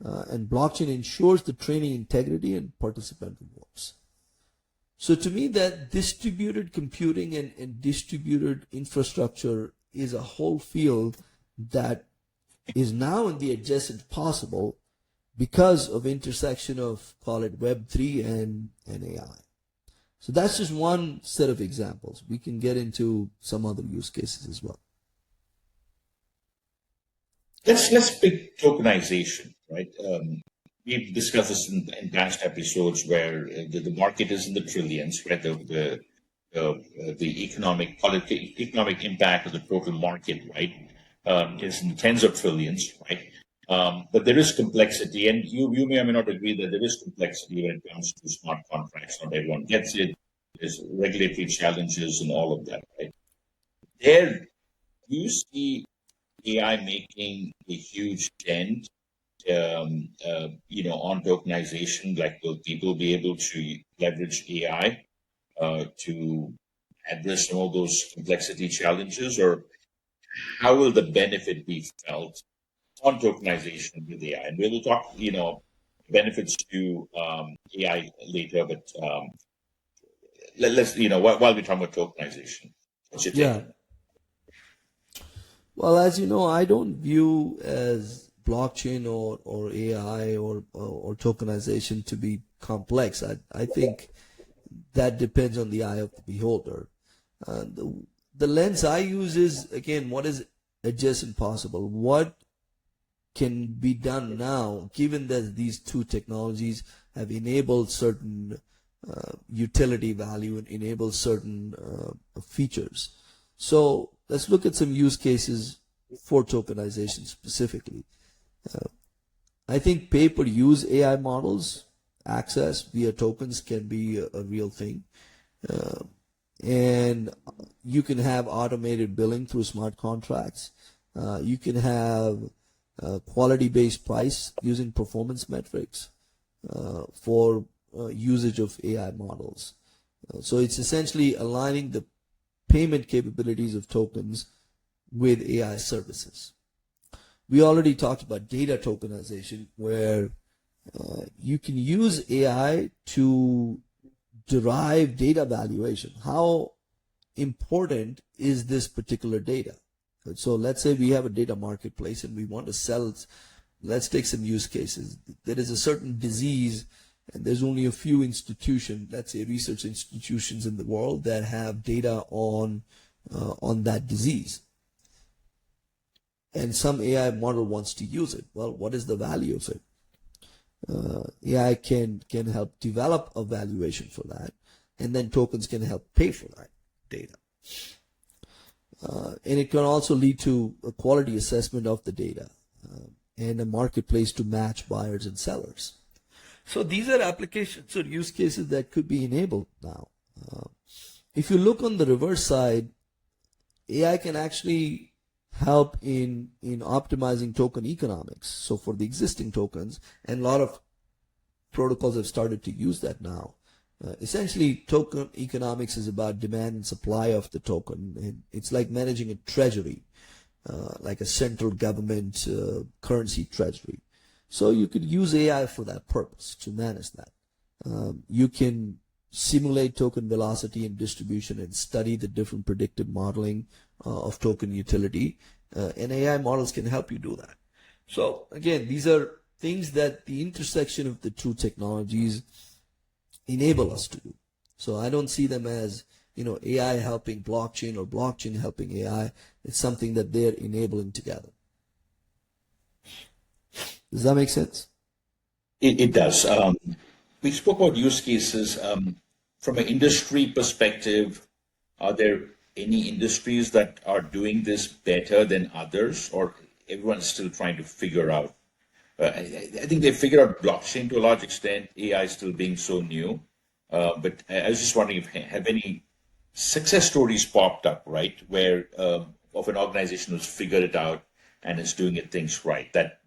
And blockchain ensures the training integrity and participant rewards. So to me, that distributed computing and distributed infrastructure is a whole field that is now in the adjacent possible because of intersection of, call it Web3 and AI. So that's just one set of examples. We can get into some other use cases as well. Let's pick tokenization, right? We've discussed this in past episodes where the market is in the trillions, where the economic impact of the total market, right, is in tens of trillions, right? But there is complexity, and you may or may not agree that there is complexity when it comes to smart contracts. Not everyone gets it. There's regulatory challenges and all of that, right? There, do you see AI making a huge dent on tokenization? Like, will people be able to leverage AI to address some of those complexity challenges, or how will the benefit be felt on tokenization with AI? And we'll talk, benefits to AI later, but let's, while we're talking about tokenization, what's your take Yeah. on that? Well, as you know, I don't view as blockchain or AI or tokenization to be complex. I think that depends on the eye of the beholder. The lens I use is, again, what is adjacent possible? What can be done now, given that these two technologies have enabled certain utility value and enabled certain features. So let's look at some use cases for tokenization specifically. I think pay-per-use AI models access via tokens can be a real thing. And you can have automated billing through smart contracts. You can have quality-based price using performance metrics for usage of AI models. So it's essentially aligning the payment capabilities of tokens with AI services. We already talked about data tokenization, where you can use AI to derive data valuation. How important is this particular data? So let's say we have a data marketplace and we want to sell. Let's take some use cases. There is a certain disease and there's only a few institutions, let's say research institutions in the world, that have data on that disease. And some AI model wants to use it. Well, what is the value of it? AI can help develop a valuation for that, and then tokens can help pay for that data. And it can also lead to a quality assessment of the data and a marketplace to match buyers and sellers. So these are applications or use cases that could be enabled now. If you look on the reverse side, AI can actually help in optimizing token economics. So for the existing tokens, and a lot of protocols have started to use that now. Essentially, token economics is about demand and supply of the token. And it's like managing a treasury, like a central government currency treasury. So you could use AI for that purpose, to manage that. You can simulate token velocity and distribution and study the different predictive modeling of token utility. And AI models can help you do that. So again, these are things that the intersection of the two technologies enable us to do. So I don't see them as, AI helping blockchain or blockchain helping AI. It's something that they're enabling together. Does that make sense? It does. We spoke about use cases. From an industry perspective, are there any industries that are doing this better than others, or everyone's still trying to figure out? I think they figured out blockchain to a large extent, AI still being so new. But I was just wondering if have any success stories popped up, right, where of an organization who's figured it out and is doing it things right. That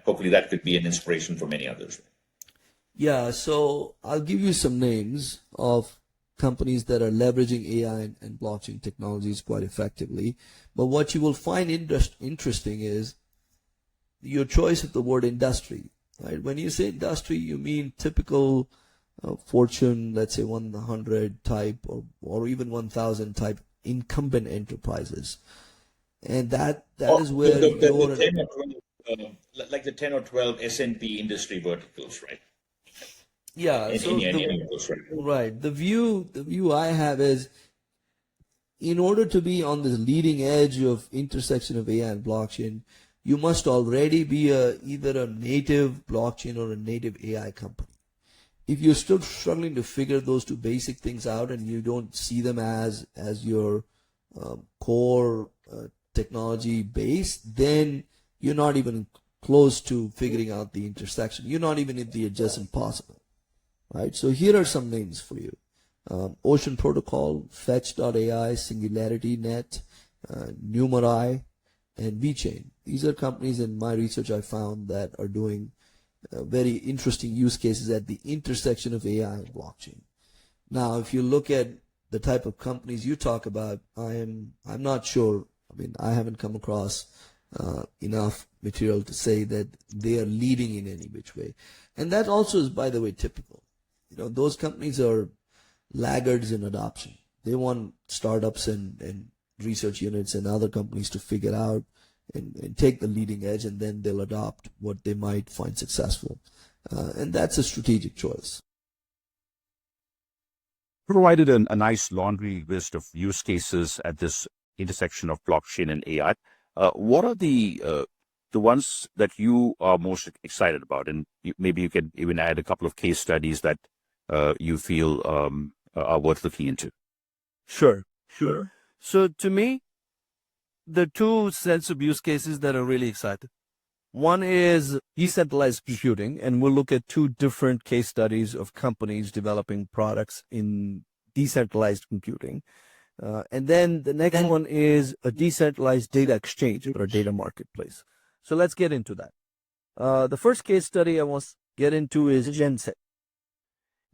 hopefully that could be an inspiration for many others. Yeah, so I'll give you some names of companies that are leveraging AI and blockchain technologies quite effectively. But what you will find interesting is your choice of the word industry, right? When you say industry, you mean typical Fortune, let's say 100 type or even 1,000 type incumbent enterprises. And that is where The 10 or 12, like the 10 or 12 S&P industry verticals, right? Yeah, so Any of those, right? right. The view I have is, in order to be on the leading edge of intersection of AI and blockchain, you must already be either a native blockchain or a native AI company. If you're still struggling to figure those two basic things out and you don't see them as your core technology base, then you're not even close to figuring out the intersection. You're not even in the adjacent possible, right? So here are some names for you. Ocean Protocol, Fetch.ai, Singularity Net, Numerai, and VeChain. These are companies in my research I found that are doing very interesting use cases at the intersection of AI and blockchain. Now, if you look at the type of companies you talk about, I'm not sure. I mean, I haven't come across enough material to say that they are leading in any which way. And that also is, by the way, typical. Those companies are laggards in adoption. They want startups and research units and other companies to figure out and take the leading edge, and then they'll adopt what they might find successful. And that's a strategic choice. Provided a nice laundry list of use cases at this intersection of blockchain and AI. What are the ones that you are most excited about? And maybe you can even add a couple of case studies that you feel are worth looking into. Sure. So to me, the two sets of use cases that are really exciting. One is decentralized computing, and we'll look at two different case studies of companies developing products in decentralized computing. And then the next one is a decentralized data exchange or a data marketplace. So let's get into that. The first case study I want to get into is Gensen.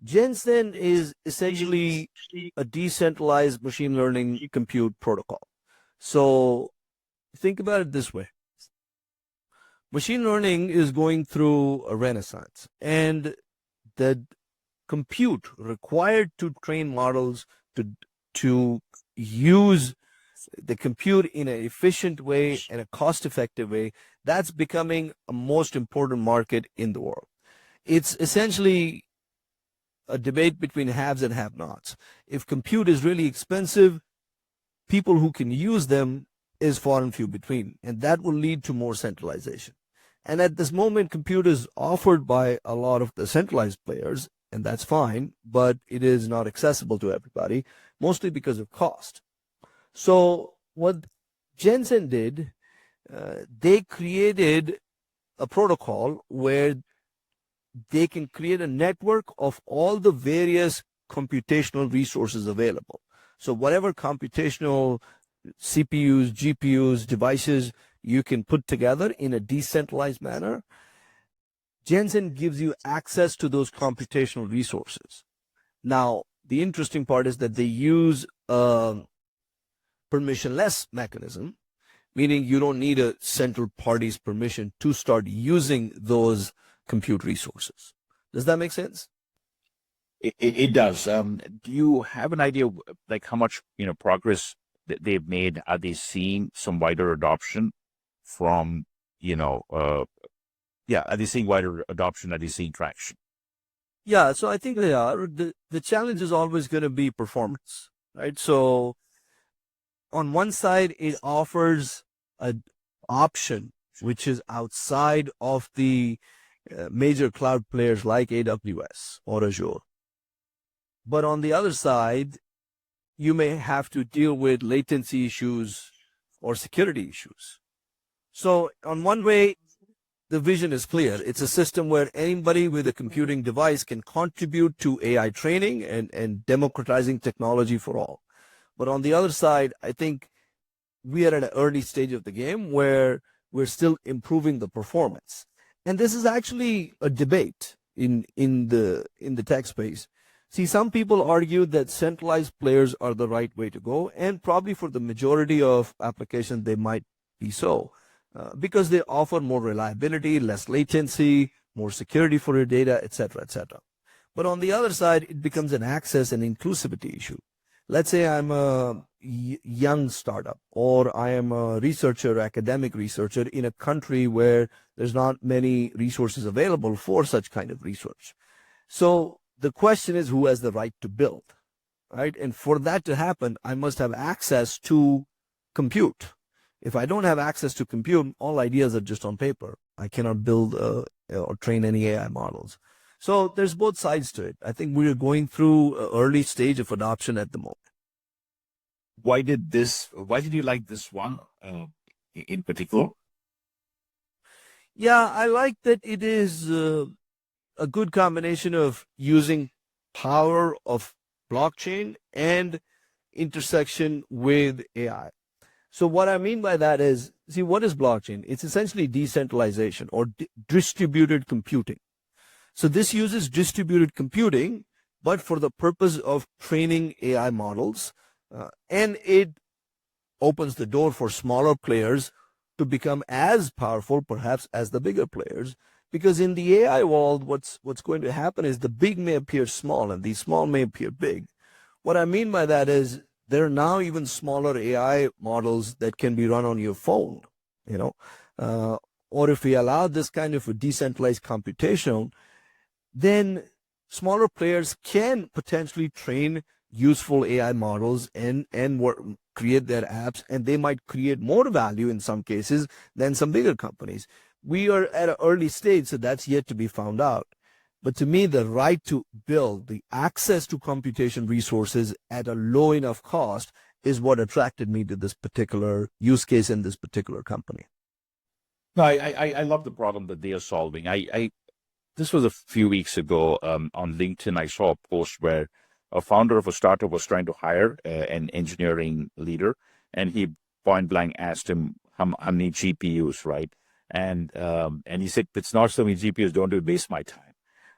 Gensen is essentially a decentralized machine learning compute protocol. So think about it this way. Machine learning is going through a renaissance, and the compute required to train models to use the compute in an efficient way and a cost-effective way, that's becoming a most important market in the world. It's essentially a debate between haves and have-nots. If compute is really expensive, people who can use them is far and few between, and that will lead to more centralization. And at this moment, compute is offered by a lot of the centralized players, and that's fine, but it is not accessible to everybody, mostly because of cost. So what Gensen did, they created a protocol where they can create a network of all the various computational resources available. So whatever computational CPUs, GPUs, devices you can put together in a decentralized manner, Gensen gives you access to those computational resources. Now, the interesting part is that they use a permissionless mechanism, meaning you don't need a central party's permission to start using those compute resources. Does that make sense? It does. Do you have an idea like how much progress that they've made? Are they seeing some wider adoption from are they seeing wider adoption? Are they seeing traction? Yeah, so I think they are. The challenge is always going to be performance, right? So on one side, it offers an option which is outside of the major cloud players like AWS or Azure. But on the other side, you may have to deal with latency issues or security issues. So on one way, the vision is clear. It's a system where anybody with a computing device can contribute to AI training and democratizing technology for all. But on the other side, I think we are at an early stage of the game where we're still improving the performance. And this is actually a debate in the tech space. See, some people argue that centralized players are the right way to go, and probably for the majority of applications, they might be so, because they offer more reliability, less latency, more security for your data, etc., etc. But on the other side, it becomes an access and inclusivity issue. Let's say I'm a young startup, or I am a researcher, academic researcher in a country where there's not many resources available for such kind of research. So the question is, who has the right to build, right? And for that to happen, I must have access to compute. If I don't have access to compute, all ideas are just on paper. I cannot build or train any AI models. So there's both sides to it. I think we're going through an early stage of adoption at the moment. Why did you like this one in particular? Yeah, I like that it is a good combination of using power of blockchain and intersection with AI. So what I mean by that is, see, what is blockchain? It's essentially decentralization or distributed computing. So this uses distributed computing, but for the purpose of training AI models, and it opens the door for smaller players to become as powerful, perhaps, as the bigger players. Because in the AI world, what's going to happen is the big may appear small and the small may appear big. What I mean by that is there are now even smaller AI models that can be run on your phone, you know, or if we allow this kind of a decentralized computation, then smaller players can potentially train useful AI models and create their apps, and they might create more value in some cases than some bigger companies. We are at an early stage, so that's yet to be found out. But to me, the right to build, the access to computation resources at a low enough cost is what attracted me to this particular use case in this particular company. No, I love the problem that they are solving. This was a few weeks ago on LinkedIn. I saw a post where a founder of a startup was trying to hire an engineering leader, and he point blank asked him how many GPUs, right? And he said, "It's not so many GPUs. Don't waste my time."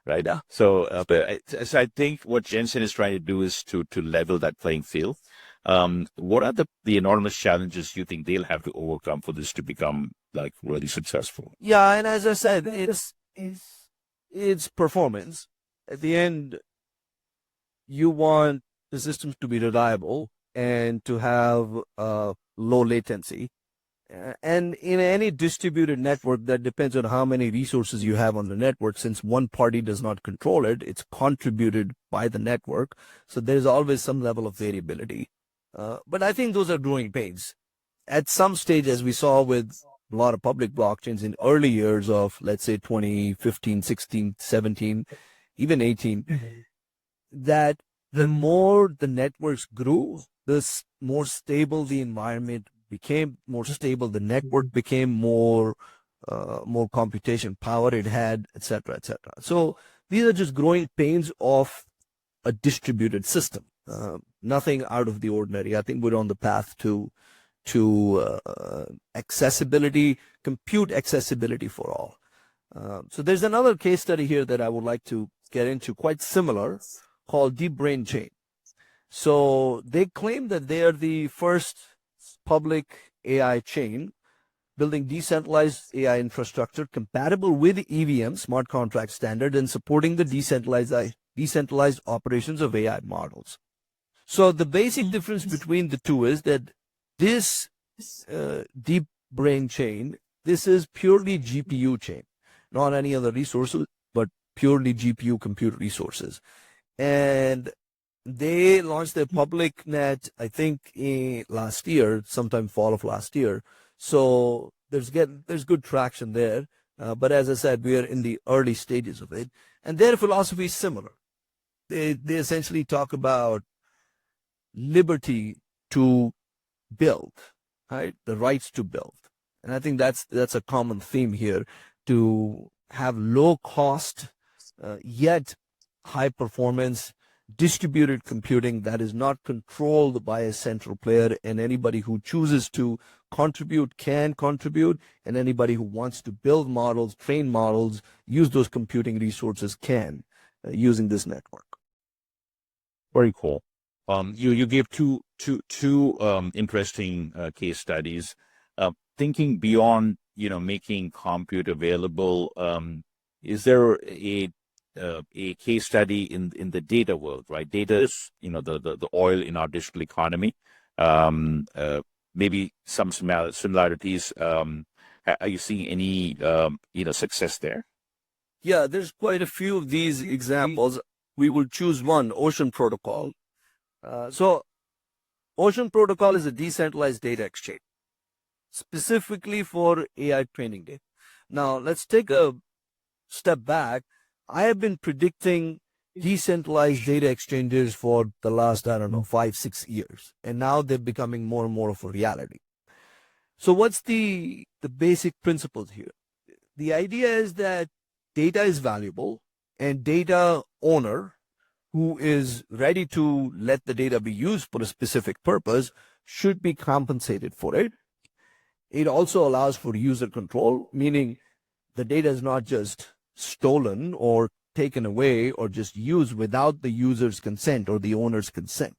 Right. Yeah. So I think what Jensen is trying to do is to level that playing field. What are the enormous challenges you think they'll have to overcome for this to become like really successful? Yeah, and as I said, it's performance. At the end, you want the systems to be reliable and to have low latency. And in any distributed network, that depends on how many resources you have on the network. Since one party does not control it, it's contributed by the network. So there's always some level of variability. But I think those are growing pains. At some stage, as we saw with a lot of public blockchains in early years of, let's say, 2015, 16, 17, even 18, that the more the networks grew, the more stable the environment became, more stable the network became, more computation power it had, etc., etc. So these are just growing pains of a distributed system. Nothing out of the ordinary. I think we're on the path to accessibility, compute accessibility for all. So there's another case study here that I would like to get into, quite similar, called Deep Brain Chain. So they claim that they are the first public AI chain building decentralized AI infrastructure compatible with EVM smart contract standard and supporting the decentralized operations of AI models. So the basic difference between the two is that this deep brain chain, this is purely GPU chain, not any other resources, but purely GPU compute resources. And they launched their public net, I think, last year, sometime fall of last year. So there's good traction there. But as I said, we are in the early stages of it. And their philosophy is similar. They essentially talk about liberty to build, right? The rights to build. And I think that's a common theme here, to have low cost, yet high performance, distributed computing that is not controlled by a central player, and anybody who chooses to contribute can contribute, and anybody who wants to build models, train models, use those computing resources can, using this network. Very cool. You gave two interesting case studies. Thinking beyond, making compute available, is there a case study in the data world, right? Data is, the oil in our digital economy. Maybe some similarities. Are you seeing any, success there? Yeah, there's quite a few of these examples. We will choose one, Ocean Protocol. So Ocean Protocol is a decentralized data exchange, specifically for AI training data. Now, let's take a step back. I have been predicting decentralized data exchanges for the last, 5-6 years. And now they're becoming more and more of a reality. So what's the basic principles here? The idea is that data is valuable, and data owner who is ready to let the data be used for a specific purpose should be compensated for it. It also allows for user control, meaning the data is not just stolen or taken away or just used without the user's consent or the owner's consent.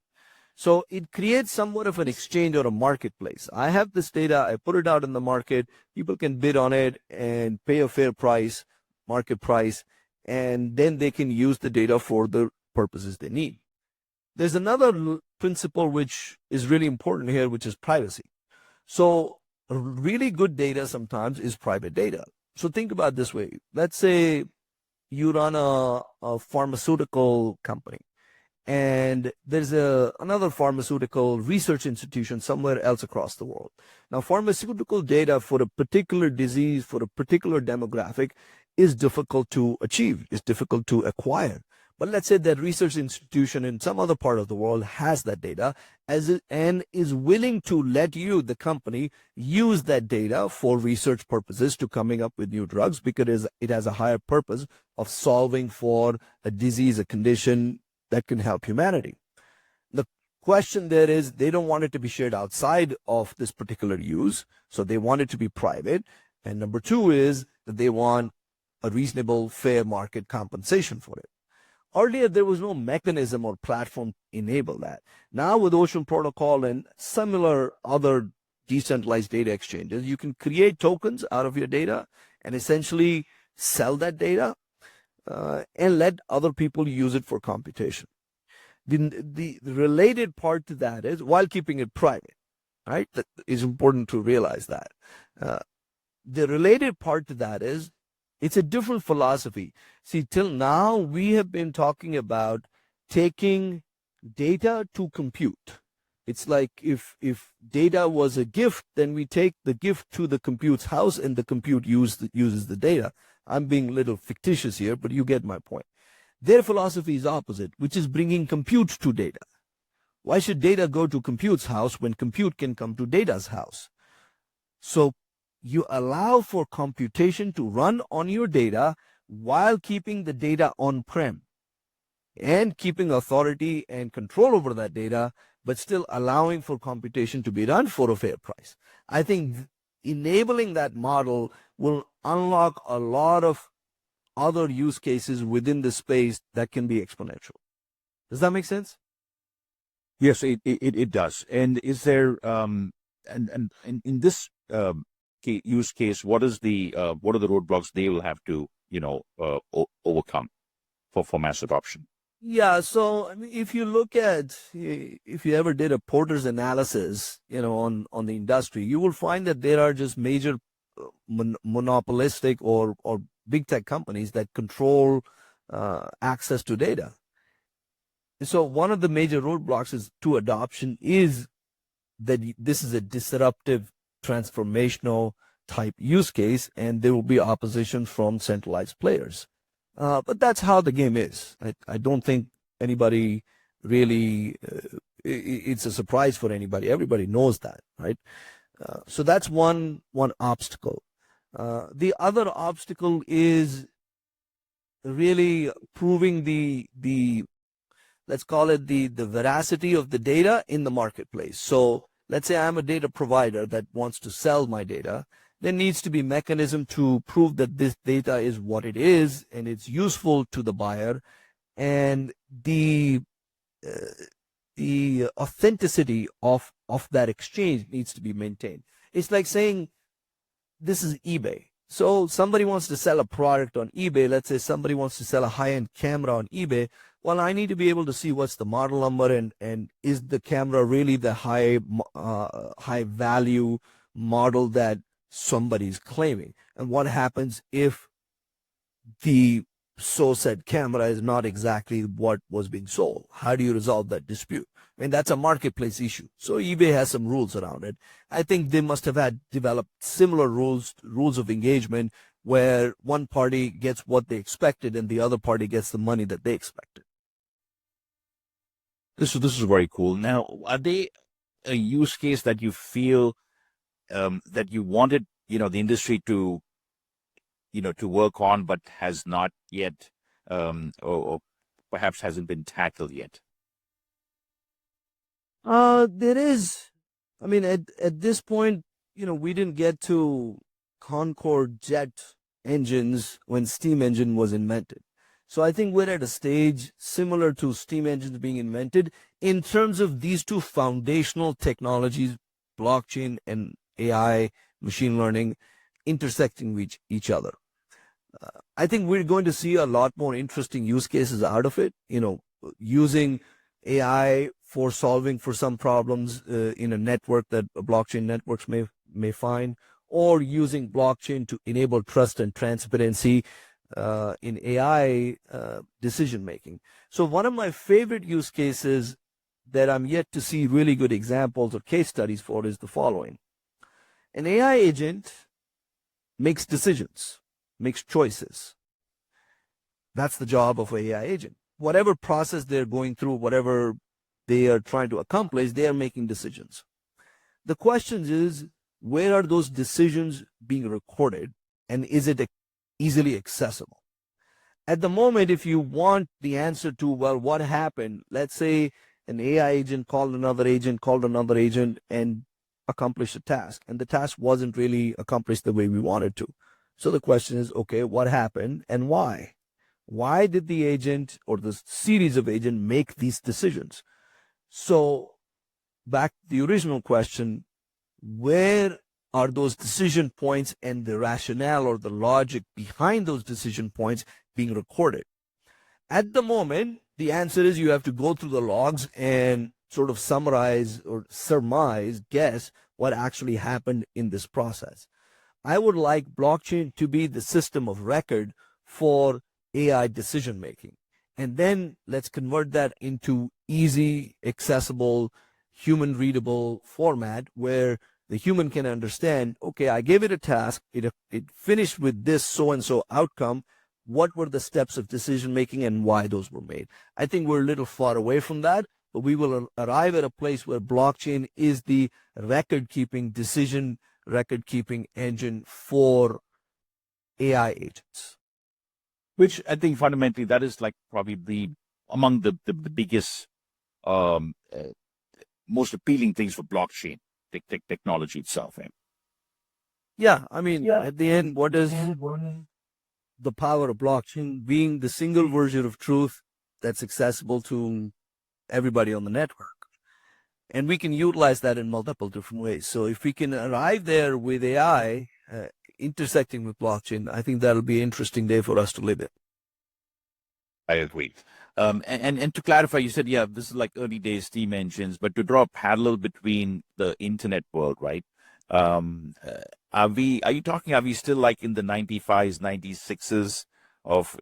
So it creates somewhat of an exchange or a marketplace. I have this data, I put it out in the market, people can bid on it and pay a fair price, market price, and then they can use the data for the purposes they need. There's another principle which is really important here, which is privacy. So really good data sometimes is private data. So think about it this way. Let's say you run a pharmaceutical company and there's another pharmaceutical research institution somewhere else across the world. Now, pharmaceutical data for a particular disease, for a particular demographic is difficult to achieve, is difficult to acquire. But let's say that research institution in some other part of the world has that data and is willing to let you, the company, use that data for research purposes to coming up with new drugs because it has a higher purpose of solving for a disease, a condition that can help humanity. The question there is they don't want it to be shared outside of this particular use, so they want it to be private. And number two is that they want a reasonable, fair market compensation for it. Earlier, there was no mechanism or platform to enable that. Now, with Ocean Protocol and similar other decentralized data exchanges, you can create tokens out of your data and essentially sell that data and let other people use it for computation. The related part to that is, while keeping it private, right? That is important to realize that. The related part to that is, it's a different philosophy. See, till now, we have been talking about taking data to compute. It's like if data was a gift, then we take the gift to the compute's house and the compute uses the data. I'm being a little fictitious here, but you get my point. Their philosophy is opposite, which is bringing compute to data. Why should data go to compute's house when compute can come to data's house? So you allow for computation to run on your data while keeping the data on-prem and keeping authority and control over that data, but still allowing for computation to be done for a fair price. I think enabling that model will unlock a lot of other use cases within the space that can be exponential. Does that make sense? Yes, it does. And is there and in this use case, what are the roadblocks they will have to overcome for mass adoption? Yeah, so I mean, if you ever did a Porter's analysis, on the industry, you will find that there are just major monopolistic or big tech companies that control access to data. So one of the major roadblocks to adoption is that this is a disruptive, transformational type use case, and there will be opposition from centralized players. But that's how the game is. I don't think anybody really, it's a surprise for anybody. Everybody knows that, right? So that's one obstacle. The other obstacle is really proving the let's call it the veracity of the data in the marketplace. So let's say I'm a data provider that wants to sell my data. There needs to be a mechanism to prove that this data is what it is and it's useful to the buyer, and the authenticity of that exchange needs to be maintained. It's like saying this is eBay. So somebody wants to sell a product on eBay. Let's say somebody wants to sell a high-end camera on eBay. Well, I need to be able to see what's the model number and is the camera really the high value model that somebody's claiming, and what happens if the so said camera is not exactly what was being sold? How do you resolve that dispute? I mean, that's a marketplace issue. So eBay has some rules around it. I think they must have developed similar rules of engagement where one party gets what they expected and the other party gets the money that they expected. This is very cool. Now, are they a use case that you feel that you wanted, the industry to, to work on, but has not yet, or perhaps hasn't been tackled yet? There is I mean, at this point, we didn't get to Concorde jet engines when steam engine was invented. So I think we're at a stage similar to steam engines being invented in terms of these two foundational technologies, blockchain and AI, machine learning, intersecting with each other. I think we're going to see a lot more interesting use cases out of it, using AI for solving for some problems in a network that blockchain networks may find, or using blockchain to enable trust and transparency in AI decision making. So one of my favorite use cases that I'm yet to see really good examples or case studies for is the following. An AI agent makes decisions, makes choices. That's the job of an AI agent. Whatever process they're going through, whatever they are trying to accomplish, they are making decisions. The question is, where are those decisions being recorded, and is it easily accessible? At the moment, if you want the answer to, well, what happened, let's say an AI agent called another agent, and accomplished a task, and the task wasn't really accomplished the way we wanted to. So the question is, okay, what happened and why? Why did the agent or the series of agents make these decisions? So back to the original question, where are those decision points and the rationale or the logic behind those decision points being recorded? At the moment, the answer is you have to go through the logs and sort of summarize or surmise, guess what actually happened in this process. I would like blockchain to be the system of record for AI decision making. And then let's convert that into easy, accessible, human readable format where the human can understand, okay, I gave it a task, it finished with this so and so outcome. What were the steps of decision making and why those were made? I think we're a little far away from that, but we will arrive at a place where blockchain is the record keeping, decision record keeping engine for AI agents. Which I think fundamentally that is like probably among the biggest, most appealing things for blockchain technology itself. Yeah, I mean, at the end, what is the power of blockchain being the single version of truth that's accessible to everybody on the network? And we can utilize that in multiple different ways. So if we can arrive there with AI intersecting with blockchain, I think that'll be an interesting day for us to live in. I agree. And to clarify, you said, yeah, this is like early days steam engines, but to draw a parallel between the internet world, right? Are we still like in the 95s, 96s of,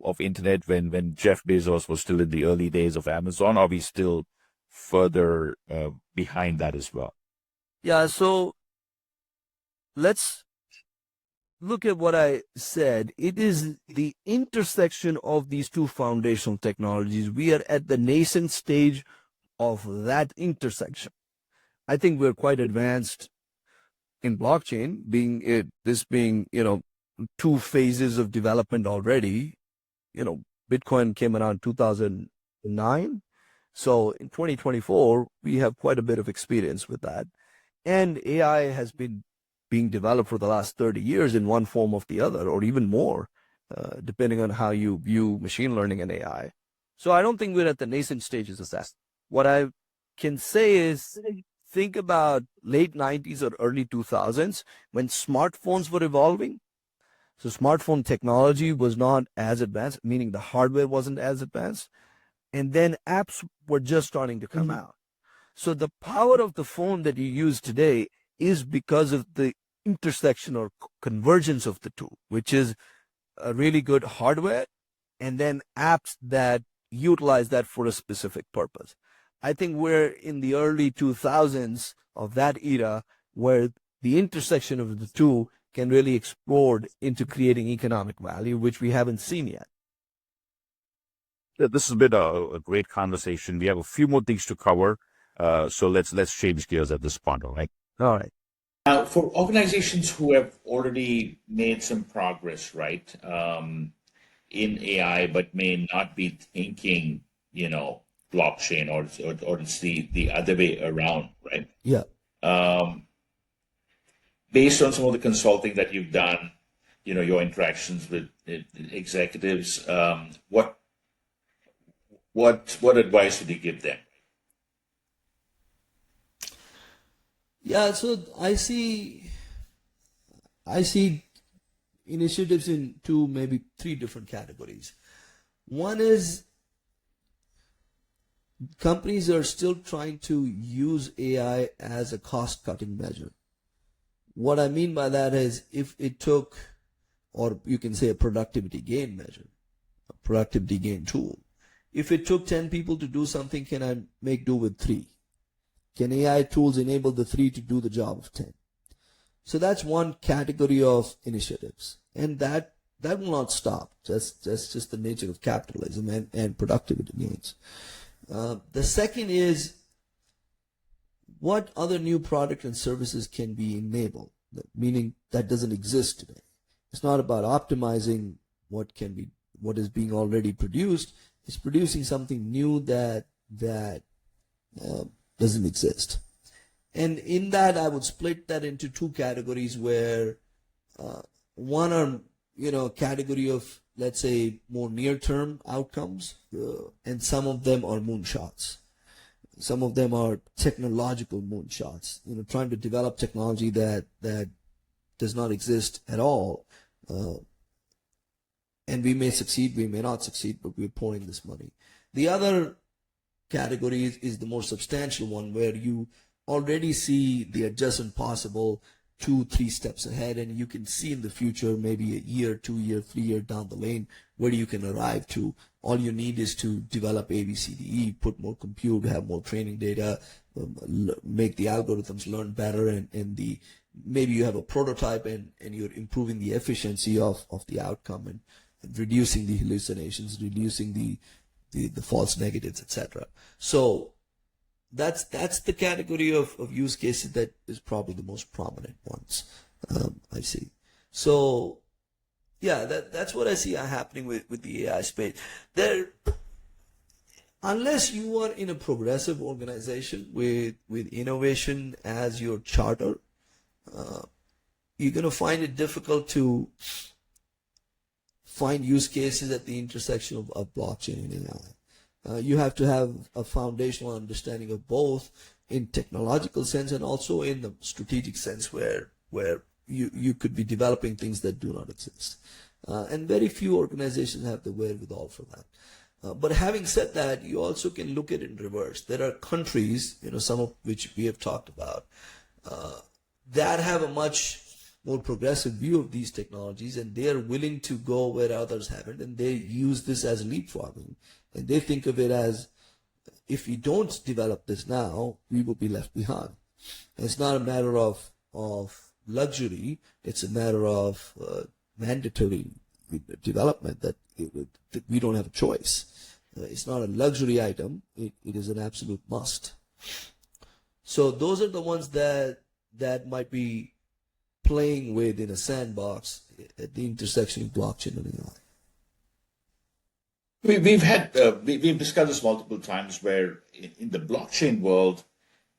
of internet when Jeff Bezos was still in the early days of Amazon? Or are we still further behind that as well? Yeah, so let's look at what I said. It is the intersection of these two foundational technologies. We are at the nascent stage of that intersection. I think we're quite advanced in blockchain, being two phases of development already. Bitcoin came around 2009. So in 2024, we have quite a bit of experience with that. And AI has been being developed for the last 30 years in one form or the other, or even more, depending on how you view machine learning and AI. So I don't think we're at the nascent stages of that. What I can say is think about late 90s or early 2000s when smartphones were evolving. So smartphone technology was not as advanced, meaning the hardware wasn't as advanced. And then apps were just starting to come out. So the power of the phone that you use today is because of the intersection or convergence of the two, which is a really good hardware and then apps that utilize that for a specific purpose. I think we're in the early 2000s of that era where the intersection of the two can really explode into creating economic value, which we haven't seen yet. This has been a great conversation. We have a few more things to cover. So let's change gears at this point, all right? All right. For organizations who have already made some progress, right, in AI, but may not be thinking, blockchain, or it's the other way around, right? Yeah. Based on some of the consulting that you've done, your interactions with executives, what advice would you give them? Yeah, so I see initiatives in two, maybe three different categories. One is companies are still trying to use AI as a cost-cutting measure. What I mean by that is if it took, or you can say a productivity gain measure, a productivity gain tool. If it took 10 people to do something, can I make do with 3? Can AI tools enable the 3 to do the job of 10? So that's one category of initiatives. And that will not stop. That's just the nature of capitalism and productivity gains. The second is what other new product and services can be enabled, meaning that doesn't exist today. It's not about optimizing what is being already produced. It's producing something new that doesn't exist. And in that, I would split that into two categories where one are, category of, let's say, more near-term outcomes, and some of them are moonshots. Some of them are technological moonshots, trying to develop technology that does not exist at all. And we may succeed, we may not succeed, but we're pouring this money. The other category is the more substantial one where you already see the adjustment possible 2-3 steps ahead, and you can see in the future, maybe a year, 2 year, 3 year down the lane, where you can arrive to. All you need is to develop A, B, C, D, E, put more compute, have more training data, make the algorithms learn better, and maybe you have a prototype and you're improving the efficiency of the outcome and reducing the hallucinations, reducing the false negatives, etc. So that's the category of use cases that is probably the most prominent ones I see. So yeah, that's what I see happening with the AI space. Unless you are in a progressive organization with innovation as your charter, you're going to find it difficult to find use cases at the intersection of blockchain and AI. You have to have a foundational understanding of both in technological sense and also in the strategic sense where you could be developing things that do not exist. And very few organizations have the wherewithal for that. But having said that, you also can look at it in reverse. There are countries, some of which we have talked about, that have a much more progressive view of these technologies, and they are willing to go where others haven't, and they use this as leapfrogging. And they think of it as, if we don't develop this now, we will be left behind. And it's not a matter of luxury, it's a matter of mandatory development that we don't have a choice. It's not a luxury item, it is an absolute must. So those are the ones that might be playing with in a sandbox at the intersection of blockchain and AI. We've discussed this multiple times where in the blockchain world,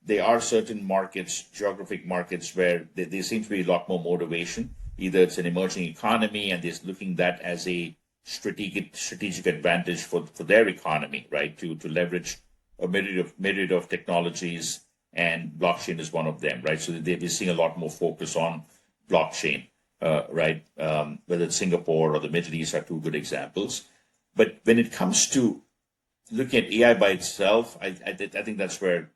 there are certain markets, geographic markets, where there seems to be a lot more motivation. Either it's an emerging economy and they're looking at that as a strategic advantage for their economy, right? To leverage a myriad of technologies, and blockchain is one of them, right? So they're seeing a lot more focus on blockchain, right? Whether it's Singapore or the Middle East are two good examples. But when it comes to looking at AI by itself, I think that's where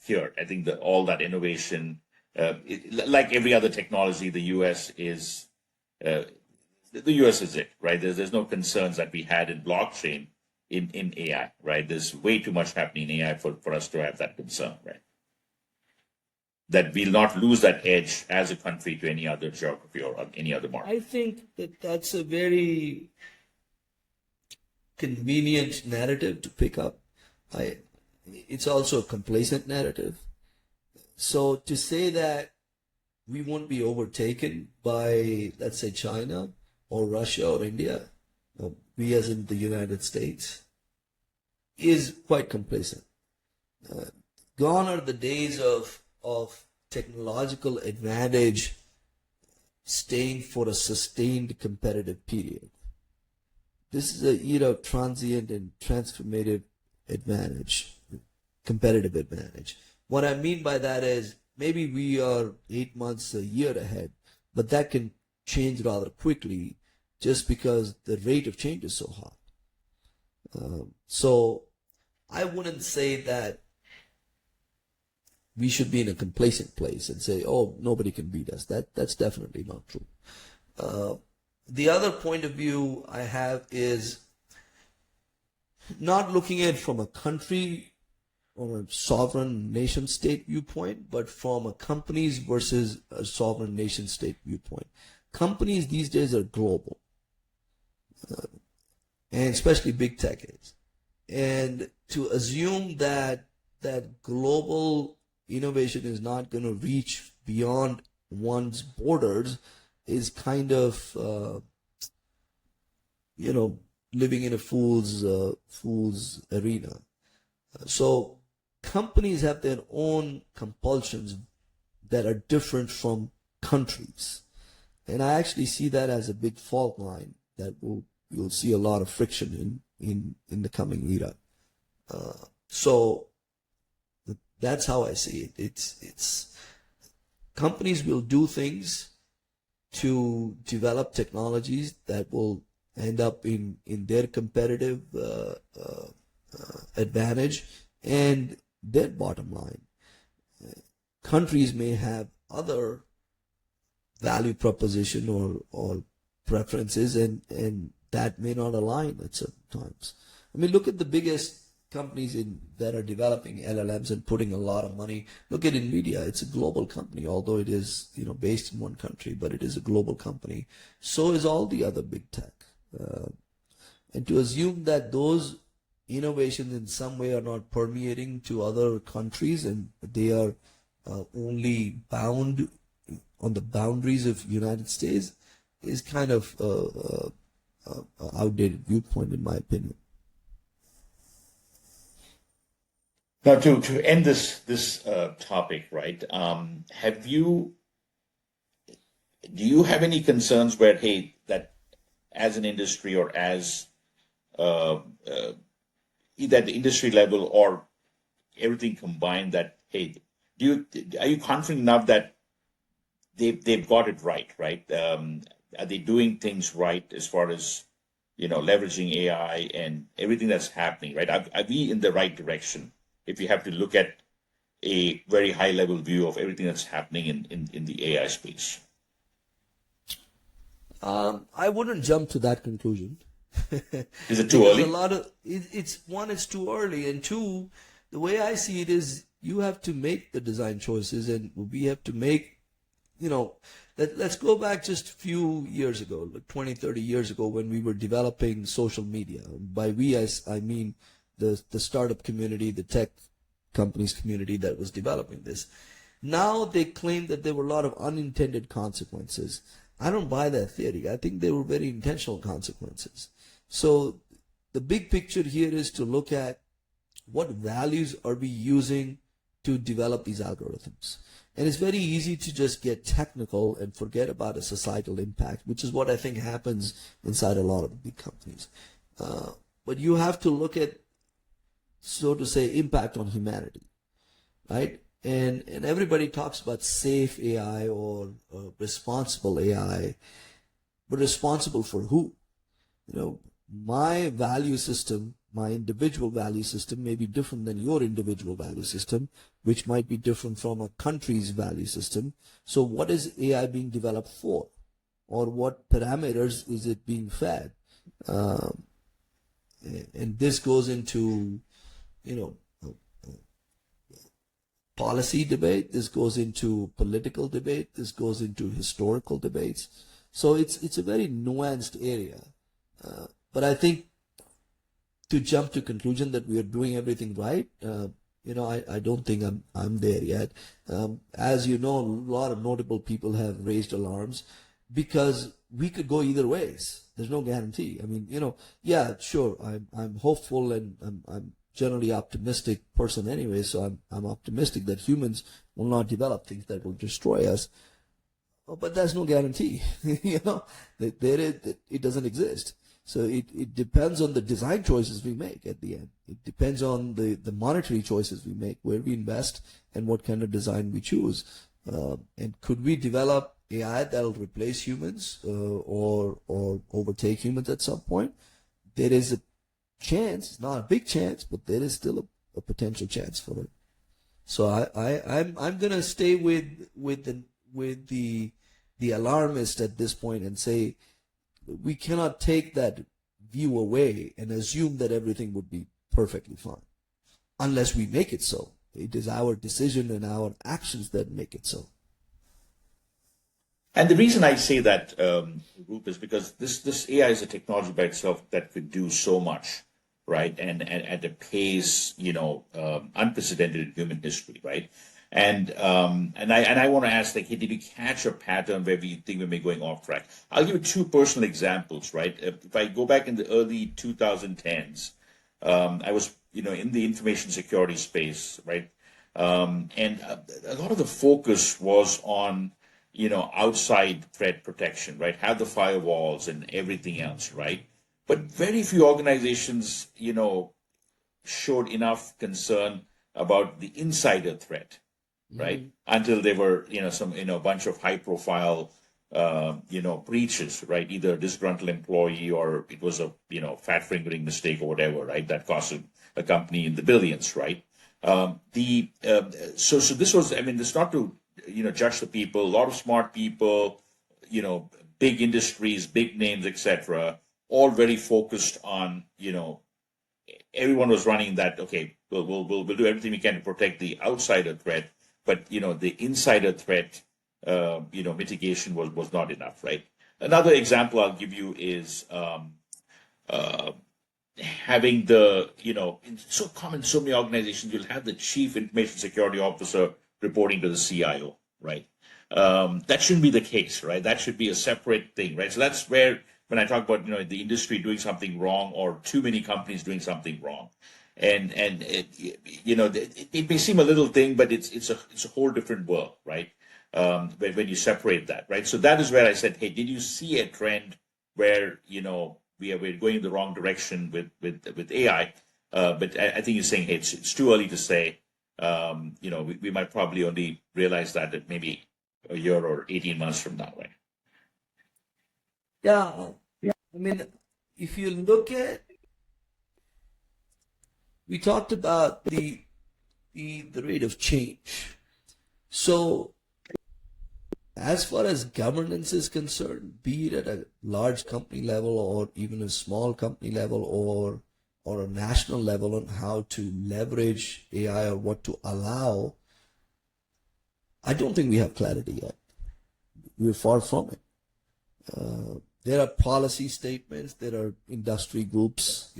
I think that all that innovation, like every other technology, the US is it, right? There's no concerns that we had in blockchain in AI, right? There's way too much happening in AI for us to have that concern, right? That we'll not lose that edge as a country to any other geography or any other market. I think that's a very convenient narrative to pick up. It's also a complacent narrative. So to say that we won't be overtaken by, let's say, China or Russia or India, we as in the United States, is quite complacent. Gone are the days of technological advantage staying for a sustained competitive period. This is a era of transient and transformative advantage, competitive advantage. What I mean by that is maybe we are 8 months, a year ahead, but that can change rather quickly just because the rate of change is so high. So I wouldn't say that we should be in a complacent place and say, oh, nobody can beat us. That's definitely not true. The other point of view I have is not looking at it from a country or a sovereign nation state viewpoint, but from a companies versus a sovereign nation state viewpoint. Companies these days are global, and especially big tech is. And to assume that global innovation is not going to reach beyond one's borders is kind of, living in a fool's arena. So companies have their own compulsions that are different from countries. And I actually see that as a big fault line that you'll see a lot of friction in the coming era. So that's how I see it. It's companies will do things to develop technologies that will end up in their competitive advantage and their bottom line. Countries may have other value proposition or preferences, and that may not align at certain times. I mean, look at the biggest companies that are developing LLMs and putting a lot of money. Look at NVIDIA. It's a global company, although it is based in one country, but it is a global company. So is all the other big tech. And to assume that those innovations in some way are not permeating to other countries and they are only bound on the boundaries of United States is kind of an outdated viewpoint, in my opinion. Now, to end this topic, right? Do you have any concerns where, hey, that as an industry or as either at the industry level or everything combined, that hey, are you confident enough that they've got it right? Are they doing things right as far as leveraging AI and everything that's happening? Right? Are we in the right direction? If you have to look at a very high level view of everything that's happening in the AI space. I wouldn't jump to that conclusion. Is it too early? It's one, it's too early, and two, the way I see it is you have to make the design choices, and we have to make, let's go back just a few years ago, like 20, 30 years ago, when we were developing social media. By we, I mean the startup community, the tech companies community that was developing this. Now they claim that there were a lot of unintended consequences. I don't buy that theory. I think they were very intentional consequences. So the big picture here is to look at what values are we using to develop these algorithms. And it's very easy to just get technical and forget about a societal impact, which is what I think happens inside a lot of the big companies. But you have to look at, so to say, impact on humanity, right? And everybody talks about safe AI or responsible AI, but responsible for who? My value system, my individual value system may be different than your individual value system, which might be different from a country's value system. So what is AI being developed for? Or what parameters is it being fed? And this goes into, policy debate, this goes into political debate, this goes into historical debates. So it's a very nuanced area. But I think to jump to conclusion that we are doing everything right, I don't think I'm there yet. As you know, a lot of notable people have raised alarms because we could go either ways. There's no guarantee. I mean, yeah, sure, I'm hopeful and I'm generally optimistic person anyway, so I'm optimistic that humans will not develop things that will destroy us. But there's no guarantee, it doesn't exist. So it depends on the design choices we make at the end. It depends on the monetary choices we make, where we invest, and what kind of design we choose. And could we develop AI that'll replace humans or overtake humans at some point? There is a chance. It's not a big chance, but there is still a potential chance for it. So I'm gonna stay with the alarmist at this point and say we cannot take that view away and assume that everything would be perfectly fine unless we make it so. It is our decision and our actions that make it so. And the reason I say that, Roop, is because this AI is a technology by itself that could do so much, right? And at a pace, unprecedented in human history, right? And I want to ask, like, hey, did we catch a pattern where we think we may be going off track? I'll give you two personal examples, right? If I go back in the early 2010s, I was, in the information security space, right? And a lot of the focus was on, outside threat protection, right? Have the firewalls and everything else, right? But very few organizations, showed enough concern about the insider threat, right? Until they were, a bunch of high profile, breaches, right? Either a disgruntled employee or it was a, fat fingering mistake or whatever, right? That cost a company in the billions, right? So this was, it's not to, judge the people, a lot of smart people, big industries, big names, etc., all very focused on, everyone was running that, okay, we'll do everything we can to protect the outsider threat, but, the insider threat, mitigation was not enough, right? Another example I'll give you is having the, it's so common in so many organizations, you'll have the chief information security officer reporting to the CIO, right? That shouldn't be the case, right? That should be a separate thing, right? So that's where, when I talk about, the industry doing something wrong or too many companies doing something wrong, and it may seem a little thing, but it's a whole different world, right? When you separate that, right? So that is where I said, hey, did you see a trend where, we're going in the wrong direction with AI? But I think you're saying, hey, it's too early to say. We might probably only realize that at maybe a year or 18 months from now, right? Yeah. If you look at, we talked about the rate of change. So as far as governance is concerned, be it at a large company level or even a small company level or a national level on how to leverage AI or what to allow, I don't think we have clarity yet. We're far from it. There are policy statements, there are industry groups,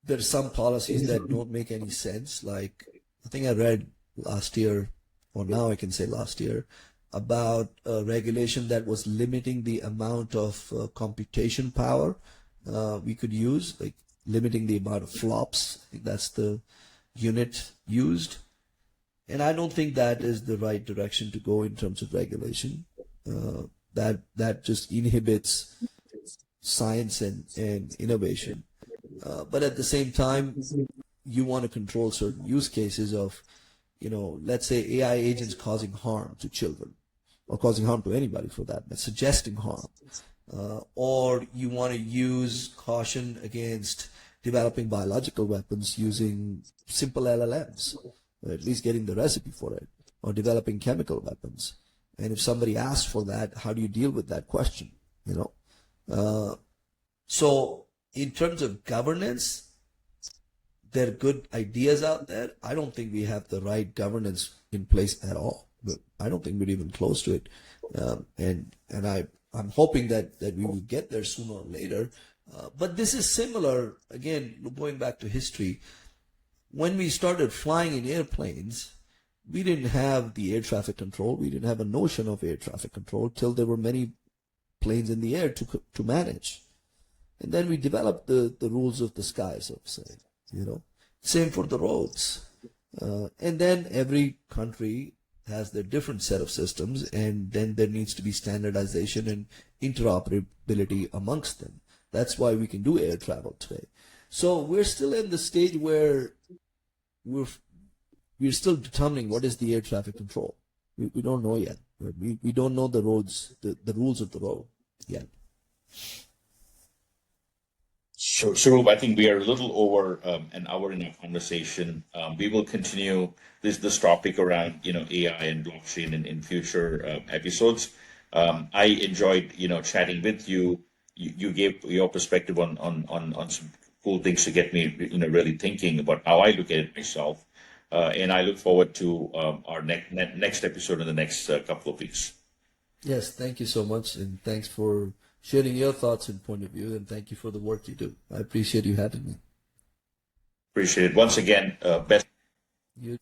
there are some policies that don't make any sense. Like, I think I read last year, or now I can say last year, about a regulation that was limiting the amount of computation power we could use, like limiting the amount of flops. I think that's the unit used. And I don't think that is the right direction to go in terms of regulation. That just inhibits science and innovation. But at the same time, you want to control certain use cases of, let's say AI agents causing harm to children or causing harm to anybody for that, but suggesting harm. Or you want to use caution against developing biological weapons using simple LLMs, or at least getting the recipe for it, or developing chemical weapons. And if somebody asks for that, how do you deal with that question? So in terms of governance, there are good ideas out there. I don't think we have the right governance in place at all. But I don't think we're even close to it. And I'm hoping that we will get there sooner or later. But this is similar, again, going back to history. When we started flying in airplanes, we didn't have the air traffic control. We didn't have a notion of air traffic control till there were many planes in the air to manage. And then we developed the rules of the sky, so to say, Same for the roads. And then every country has their different set of systems, and then there needs to be standardization and interoperability amongst them. That's why we can do air travel today. So we're still in the stage where we're still determining what is the air traffic control. We don't know yet. We don't know the roads, the rules of the road yet. So Roop, I think we are a little over an hour in our conversation. We will continue this topic around AI and blockchain in future episodes. I enjoyed chatting with you. You gave your perspective on some cool things to get me really thinking about how I look at it myself. And I look forward to our next episode in the next couple of weeks. Yes, thank you so much, and thanks for sharing your thoughts and point of view, and thank you for the work you do. I appreciate you having me. Appreciate it. Once again, best. You